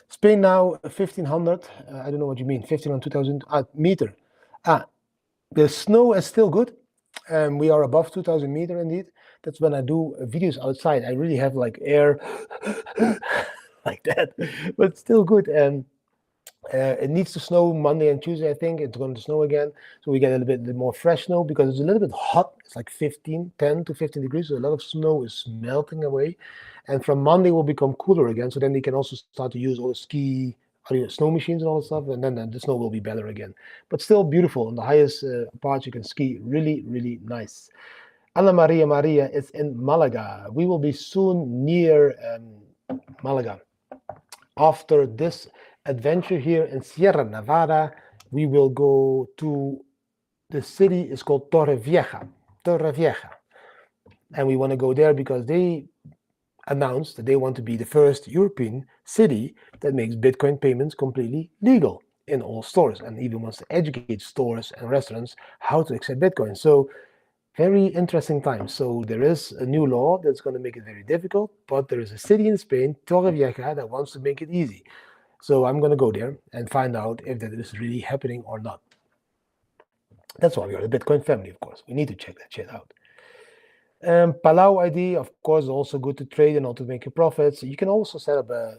Spain now 1,500. I don't know what you mean. 1,500, 2,000 meter. The snow is still good. We are above 2,000 meter indeed. That's when I do videos outside. I really have like air like that, but still good. And it needs to snow Monday and Tuesday, I think. It's going to snow again. So we get a little bit more fresh snow because it's a little bit hot. It's like 10 to 15 degrees. So a lot of snow is melting away. And from Monday will become cooler again. So then they can also start to use all the snow machines and all that stuff. And then the snow will be better again. But still beautiful. On the highest part you can ski. Really, really nice. Ana Maria is in Malaga. We will be soon near Malaga. After this adventure here in Sierra Nevada, we will go to the city is called Torrevieja. And we want to go there because they announced that they want to be the first European city that makes Bitcoin payments completely legal in all stores and even wants to educate stores and restaurants how to accept Bitcoin. So very interesting times. So there is a new law that's going to make it very difficult, but there is a city in Spain, Torrevieja, that wants to make it easy. So I'm going to go there and find out if that is really happening or not. That's why we are the Bitcoin family, of course. We need to check that shit out. Palau ID, of course, is also good to trade and not to make your profits. You can also set up a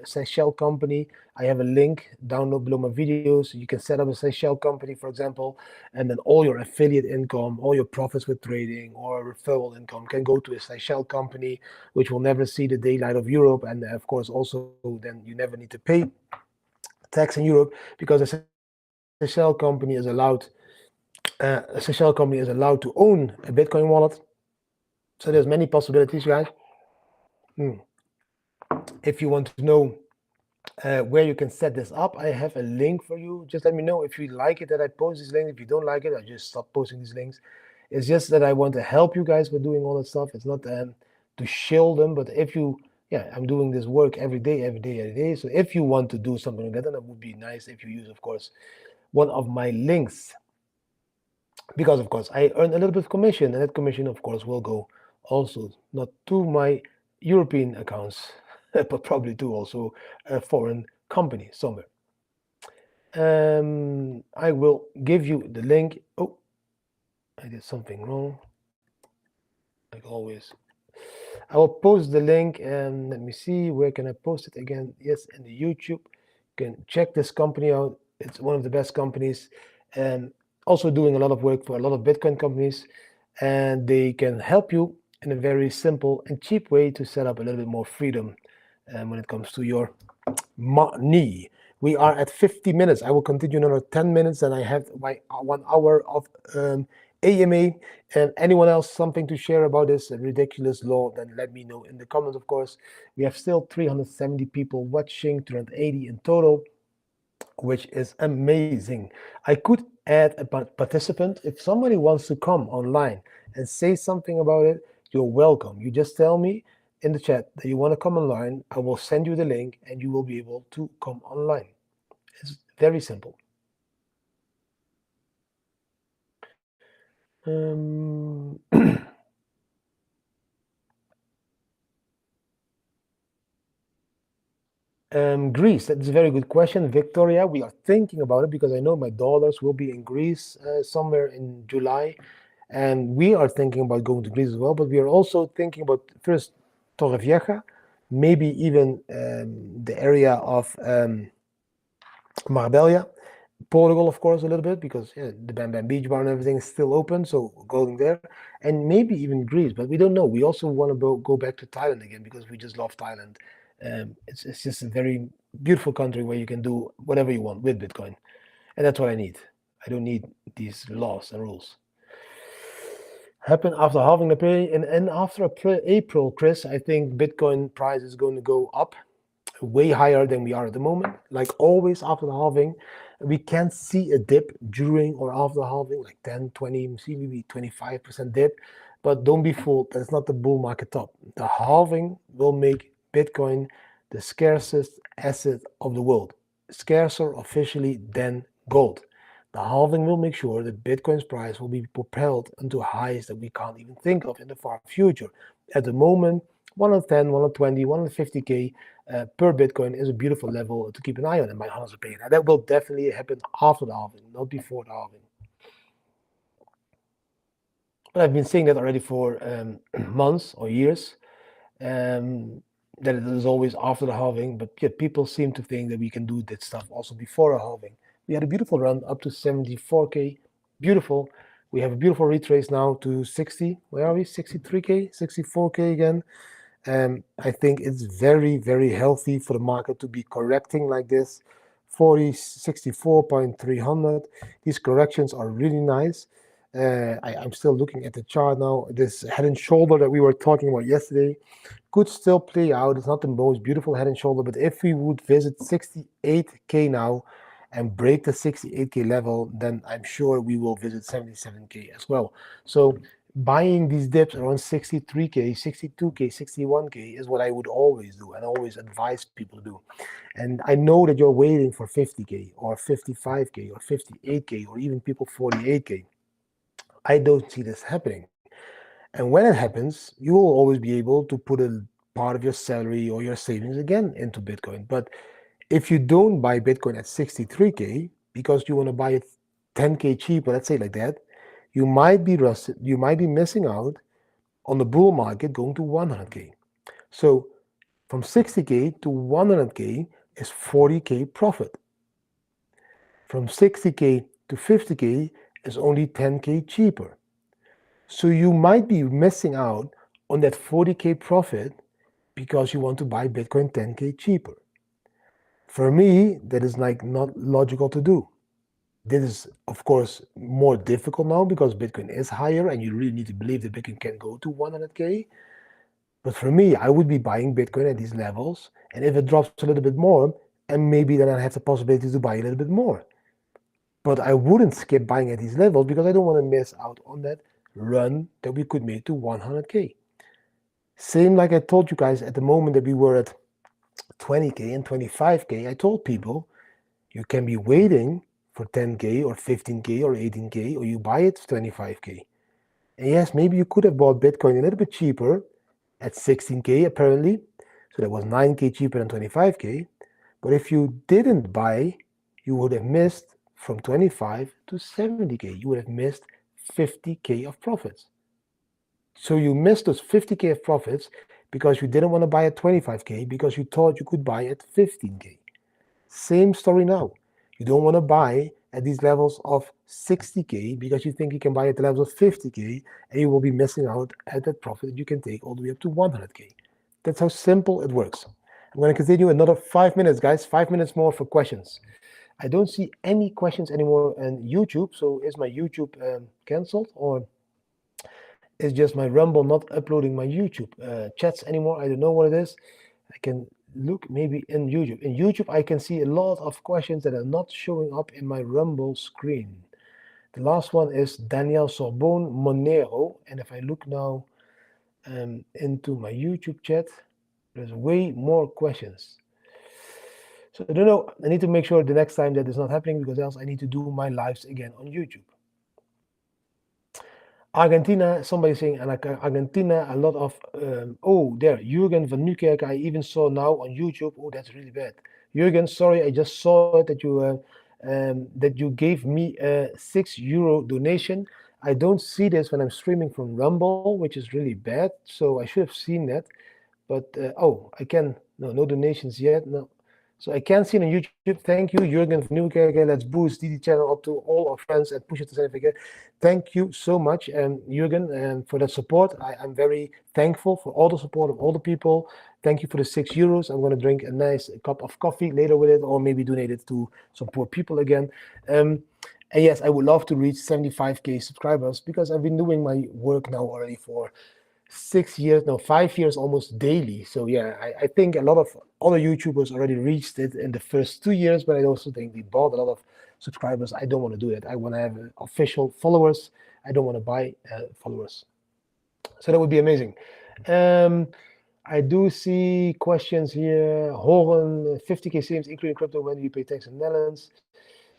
Seychelles company. I have a link down below my videos. You can set up a Seychelles company, for example, and then all your affiliate income, all your profits with trading or referral income can go to a Seychelles company, which will never see the daylight of Europe. And of course, also then you never need to pay tax in Europe because a Seychelles company is allowed. A Seychelles company is allowed to own a Bitcoin wallet. So there's many possibilities, guys. If you want to know where you can set this up, I have a link for you. Just let me know if you like it that I post this link. If you don't like it, I just stop posting these links. It's just that I want to help you guys with doing all that stuff. It's not to shill them, but if you, I'm doing this work every day. So if you want to do something like that, then it would be nice if you use, of course, one of my links. Because, of course, I earn a little bit of commission, and that commission, of course, will go also not to my European accounts, but probably to also a foreign company somewhere. I will give you the link. Oh, I did something wrong, like always. I will post the link, and let me see, where can I post it again? Yes, in the YouTube. You can check this company out. It's one of the best companies, and also doing a lot of work for a lot of Bitcoin companies, and they can help you in a very simple and cheap way to set up a little bit more freedom when it comes to your money. We are at 50 minutes. I will continue another 10 minutes, and I have my 1 hour of AMA. And anyone else something to share about this ridiculous law, then let me know in the comments, of course. We have still 370 people watching, 380 in total, which is amazing. I could add a participant. If somebody wants to come online and say something about it, you're welcome. You just tell me in the chat that you want to come online. I will send you the link and you will be able to come online. It's very simple. Greece, that's a very good question. Victoria, we are thinking about it because I know my dollars will be in Greece somewhere in July. And we are thinking about going to Greece as well, but we are also thinking about first Torrevieja, maybe even the area of Marbella, Portugal, of course, a little bit because the Bam Bam Beach Bar and everything is still open, so going there, and maybe even Greece, but we don't know. We also want to go back to Thailand again because we just love Thailand. It's just a very beautiful country where you can do whatever you want with Bitcoin, and that's what I need. I don't need these laws and rules. Happen after halving the pay and after April, Chris, I think Bitcoin price is going to go up way higher than we are at the moment. Like always after the halving, we can see a dip during or after the halving, like 10, 20, maybe 25% dip. But don't be fooled, that's not the bull market top. The halving will make Bitcoin the scarcest asset of the world, scarcer officially than gold. The halving will make sure that Bitcoin's price will be propelled into highs that we can't even think of in the far future. At the moment, 110, 120, 150K per Bitcoin is a beautiful level to keep an eye on, in my honest opinion. And that will definitely happen after the halving, not before the halving. But I've been saying that already for months or years, that it is always after the halving. But yeah, people seem to think that we can do that stuff also before a halving. We had a beautiful run up to 74K, beautiful. We have a beautiful retrace now to 60. Where are we? 63K, 64K again. I think it's very, very healthy for the market to be correcting like this. 40, 64.300. These corrections are really nice. I'm still looking at the chart now. This head and shoulder that we were talking about yesterday could still play out. It's not the most beautiful head and shoulder, but if we would visit 68K now and break the 68K level, then I'm sure we will visit 77K as well. So buying these dips around 63K, 62K, 61K is what I would always do and always advise people to do. And I know that you're waiting for 50K or 55K or 58K or even people 48K. I don't see this happening. And when it happens, you will always be able to put a part of your salary or your savings again into Bitcoin. But if you don't buy Bitcoin at 63K because you want to buy it 10K cheaper, let's say like that, you might be missing out on the bull market going to 100K. So from 60K to 100K is 40K profit. From 60K to 50K is only 10K cheaper. So you might be missing out on that 40K profit because you want to buy Bitcoin 10K cheaper. For me, that is like not logical to do. This is, of course, more difficult now because Bitcoin is higher and you really need to believe that Bitcoin can go to 100K. But for me, I would be buying Bitcoin at these levels. And if it drops a little bit more, and maybe then I have the possibility to buy a little bit more. But I wouldn't skip buying at these levels because I don't want to miss out on that run that we could make to 100K. Same like I told you guys at the moment that we were at 20K and 25K, I told people you can be waiting for 10K or 15K or 18K, or you buy it 25K. And yes, maybe you could have bought Bitcoin a little bit cheaper at 16K apparently. So that was 9K cheaper than 25K. But if you didn't buy, you would have missed from 25 to 70K. You would have missed 50K of profits. So you missed those 50K of profits because you didn't want to buy at 25K because you thought you could buy at 15K. Same story now. You don't want to buy at these levels of 60K because you think you can buy at the levels of 50K, and you will be missing out at that profit that you can take all the way up to 100K. That's how simple it works. I'm going to continue another 5 minutes, guys. 5 minutes more for questions. I don't see any questions anymore on YouTube. So is my YouTube canceled, or is just my Rumble not uploading my YouTube chats anymore? I don't know what it is. I can look maybe in YouTube. In YouTube, I can see a lot of questions that are not showing up in my Rumble screen. The last one is Daniel Sorbonne Monero. And if I look now into my YouTube chat, there's way more questions. So I don't know. I need to make sure the next time that is not happening, because else I need to do my lives again on YouTube. Argentina, somebody saying Argentina, a lot of, oh, there, Jürgen van Nieuwkerk, I even saw now on YouTube. Oh, that's really bad. Jürgen, sorry, I just saw it that you gave me a €6 donation. I don't see this when I'm streaming from Rumble, which is really bad. So I should have seen that. But, oh, I can, no donations yet, no. So I can see it on YouTube. Thank you, Jürgen van Nieuwkerk. Let's boost DD channel up to all our friends and push it to certificate. Thank you so much, Jürgen, for that support. I'm very thankful for all the support of all the people. Thank you for the €6. I'm going to drink a nice cup of coffee later with it, or maybe donate it to some poor people again. And yes, I would love to reach 75K subscribers, because I've been doing my work now already for 6 years, no, 5 years almost daily. So yeah, I think a lot of other YouTubers already reached it in the first 2 years, but I also think they bought a lot of subscribers. I don't want to do that. I want to have official followers. I don't want to buy followers. So that would be amazing. I do see questions here. Horen, 50K savings, including crypto. When do you pay tax in the Netherlands?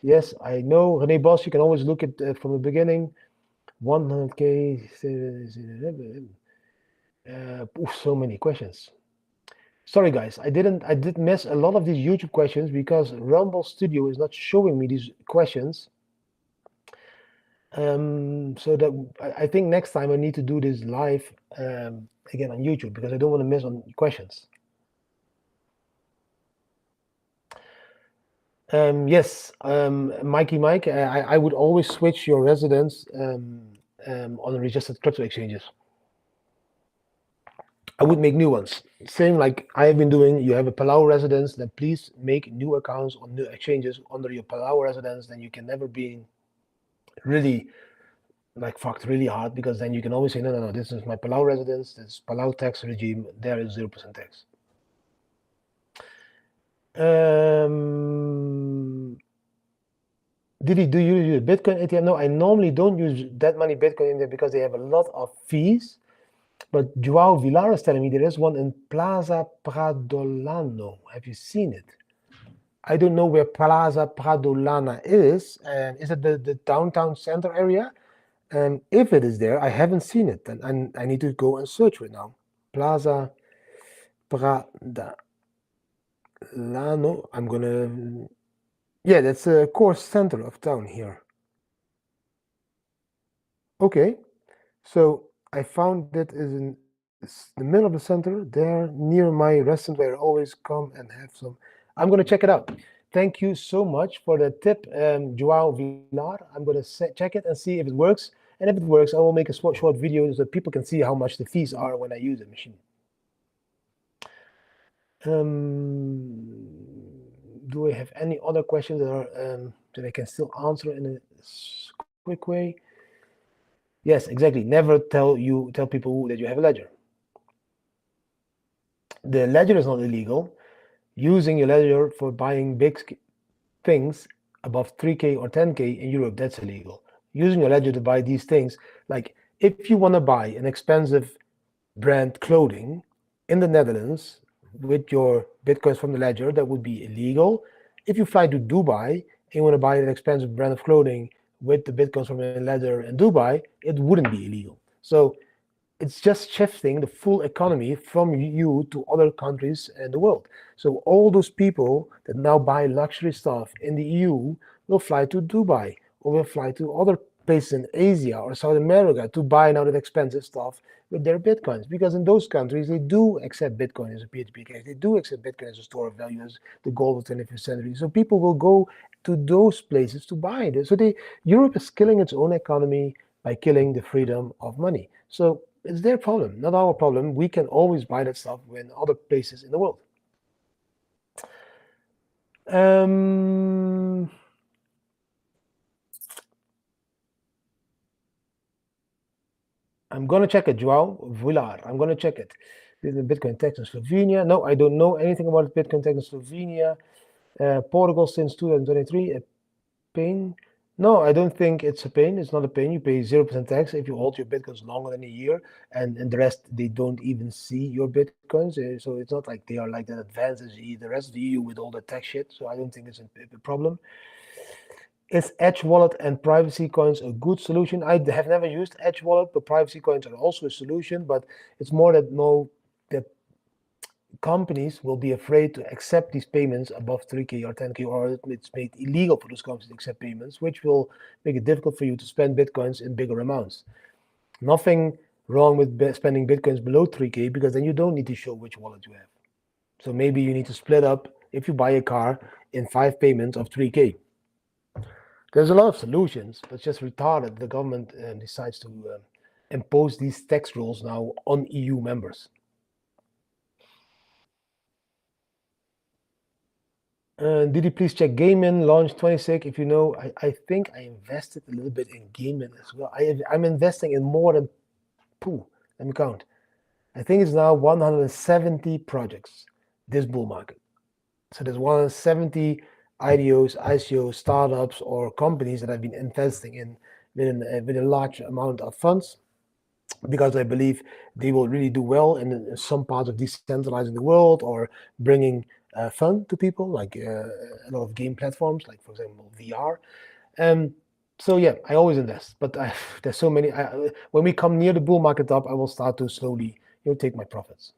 Yes, I know. René Bos, you can always look at from the beginning. 100K. So many questions. Sorry guys, I did miss a lot of these YouTube questions because Rumble Studio is not showing me these questions. So that I think next time I need to do this live again on YouTube, because I don't want to miss on questions. Yes, Mikey Mike, I would always switch your residence on the registered crypto exchanges. I would make new ones. Same like I have been doing. You have a Palau residence, then please make new accounts on new exchanges under your Palau residence. Then you can never be really like fucked really hard, because then you can always say, no, this is my Palau residence, this is Palau tax regime, there is 0% tax. Do you use Bitcoin ATM? No, I normally don't use that many Bitcoin in there because they have a lot of fees. But Joao Villar is telling me there is one in Plaza Pradolano. Have you seen it? I don't know where Plaza Pradolana is. Is it the downtown center area? And if it is there, I haven't seen it. And I need to go and search for it now. Plaza Pradolano. I'm going to... Yeah, that's a core center of town here. Okay. So I found that is in the middle of the center, there near my restaurant where I always come and have some. I'm going to check it out. Thank you so much for the tip, Joao Villar. I'm going to check it and see if it works. And if it works, I will make a short video so that people can see how much the fees are when I use the machine. Do I have any other questions that are that I can still answer in a quick way? Yes, exactly. Never tell people that you have a ledger. The ledger is not illegal. Using your ledger for buying big things above 3K or 10K in Europe, that's illegal. Using your ledger to buy these things, like if you want to buy an expensive brand clothing in the Netherlands with your Bitcoins from the ledger, that would be illegal. If you fly to Dubai and you want to buy an expensive brand of clothing with the Bitcoins from the ledger in Dubai, it wouldn't be illegal. So it's just shifting the full economy from you to other countries in the world. So all those people that now buy luxury stuff in the EU will fly to Dubai or will fly to other places in Asia or South America to buy now that expensive stuff with their bitcoins, because in those countries they do accept Bitcoin as a peer-to-peer cash. They do accept Bitcoin as a store of value, as the gold of the 21st century. So people will go to those places to buy this. So Europe is killing its own economy by killing the freedom of money. So it's their problem, not our problem. We can always buy that stuff in other places in the world. Um, I'm going to check it, Joao Villar. I'm going to check it. This is the Bitcoin tax in Slovenia. No, I don't know anything about Bitcoin tax in Slovenia. Portugal since 2023, a pain. No, I don't think it's a pain. It's not a pain. You pay 0% tax if you hold your Bitcoins longer than a year, and the rest, they don't even see your Bitcoins. So it's not like they are like that advanced as the rest of the EU with all the tax shit. So I don't think it's a problem. Is Edge Wallet and privacy coins a good solution? I have never used Edge Wallet, but privacy coins are also a solution. But it's more that companies will be afraid to accept these payments above 3K or 10K, or it's made illegal for those companies to accept payments, which will make it difficult for you to spend Bitcoins in bigger amounts. Nothing wrong with spending Bitcoins below 3K, because then you don't need to show which wallet you have. So maybe you need to split up, if you buy a car, in 5 payments of 3K. There's a lot of solutions, but it's just retarded. The government decides to impose these tax rules now on EU members. Did you please check Gaiman launch 26? If you know, I think I invested a little bit in Gaiman as well. I'm investing in more than, let me count. I think it's now 170 projects, this bull market. So there's 170 IDOs, ICOs, startups, or companies that I've been investing in with a large amount of funds, because I believe they will really do well in some parts of decentralizing the world, or bringing fun to people, like a lot of game platforms, like for example VR. So yeah, I always invest, but there's so many. When we come near the bull market up, I will start to slowly, take my profits.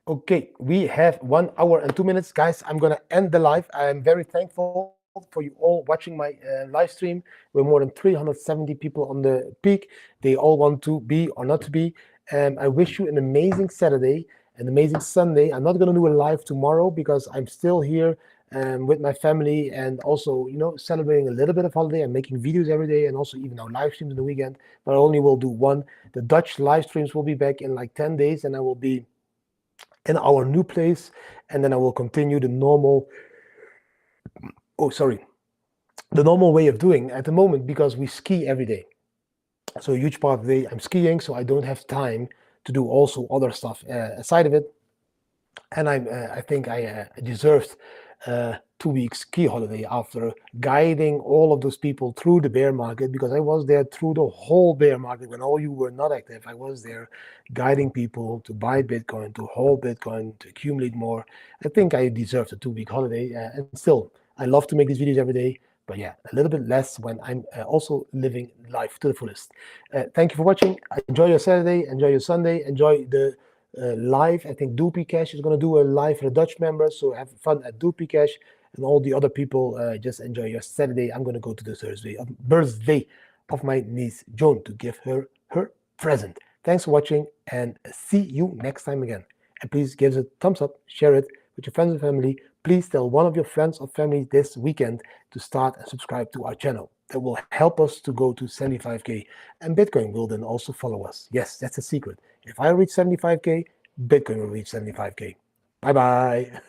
Okay, we have 1 hour and 2 minutes, guys. I'm gonna end the live. I'm very thankful for you all watching my live stream. We're more than 370 people on the peak. They all want to be or not to be. I wish you an amazing Saturday, an amazing Sunday. I'm not gonna do a live tomorrow because I'm still here with my family, and also, celebrating a little bit of holiday. I'm making videos every day, and also even now live streams in the weekend, but I only will do one. The Dutch live streams will be back in like 10 days, and I will be in our new place, and then I will continue the normal way of doing at the moment, because we ski every day. So a huge part of the day I'm skiing, so I don't have time to do also other stuff aside of it. And I think I deserved 2 weeks ski holiday after guiding all of those people through the bear market, because I was there through the whole bear market when all you were not active. I was there guiding people to buy Bitcoin, to hold Bitcoin, to accumulate more. I think I deserved a 2-week holiday, and still I love to make these videos every day. But yeah, a little bit less when I'm also living life to the fullest. Thank you for watching. Enjoy your Saturday, enjoy your Sunday, enjoy the live. I think Doopy Cash is going to do a live for the Dutch members, so have fun at Doopy Cash. And all the other people, just enjoy your Saturday. I'm going to go to the birthday of my niece Joan to give her her present. Thanks for watching, and see you next time again. And please give us a thumbs up, share it with your friends and family. Please tell one of your friends or family this weekend to start and subscribe to our channel. That will help us to go to 75K, and Bitcoin will then also follow us. Yes, that's a secret. If I reach 75K, Bitcoin will reach 75K. Bye-bye.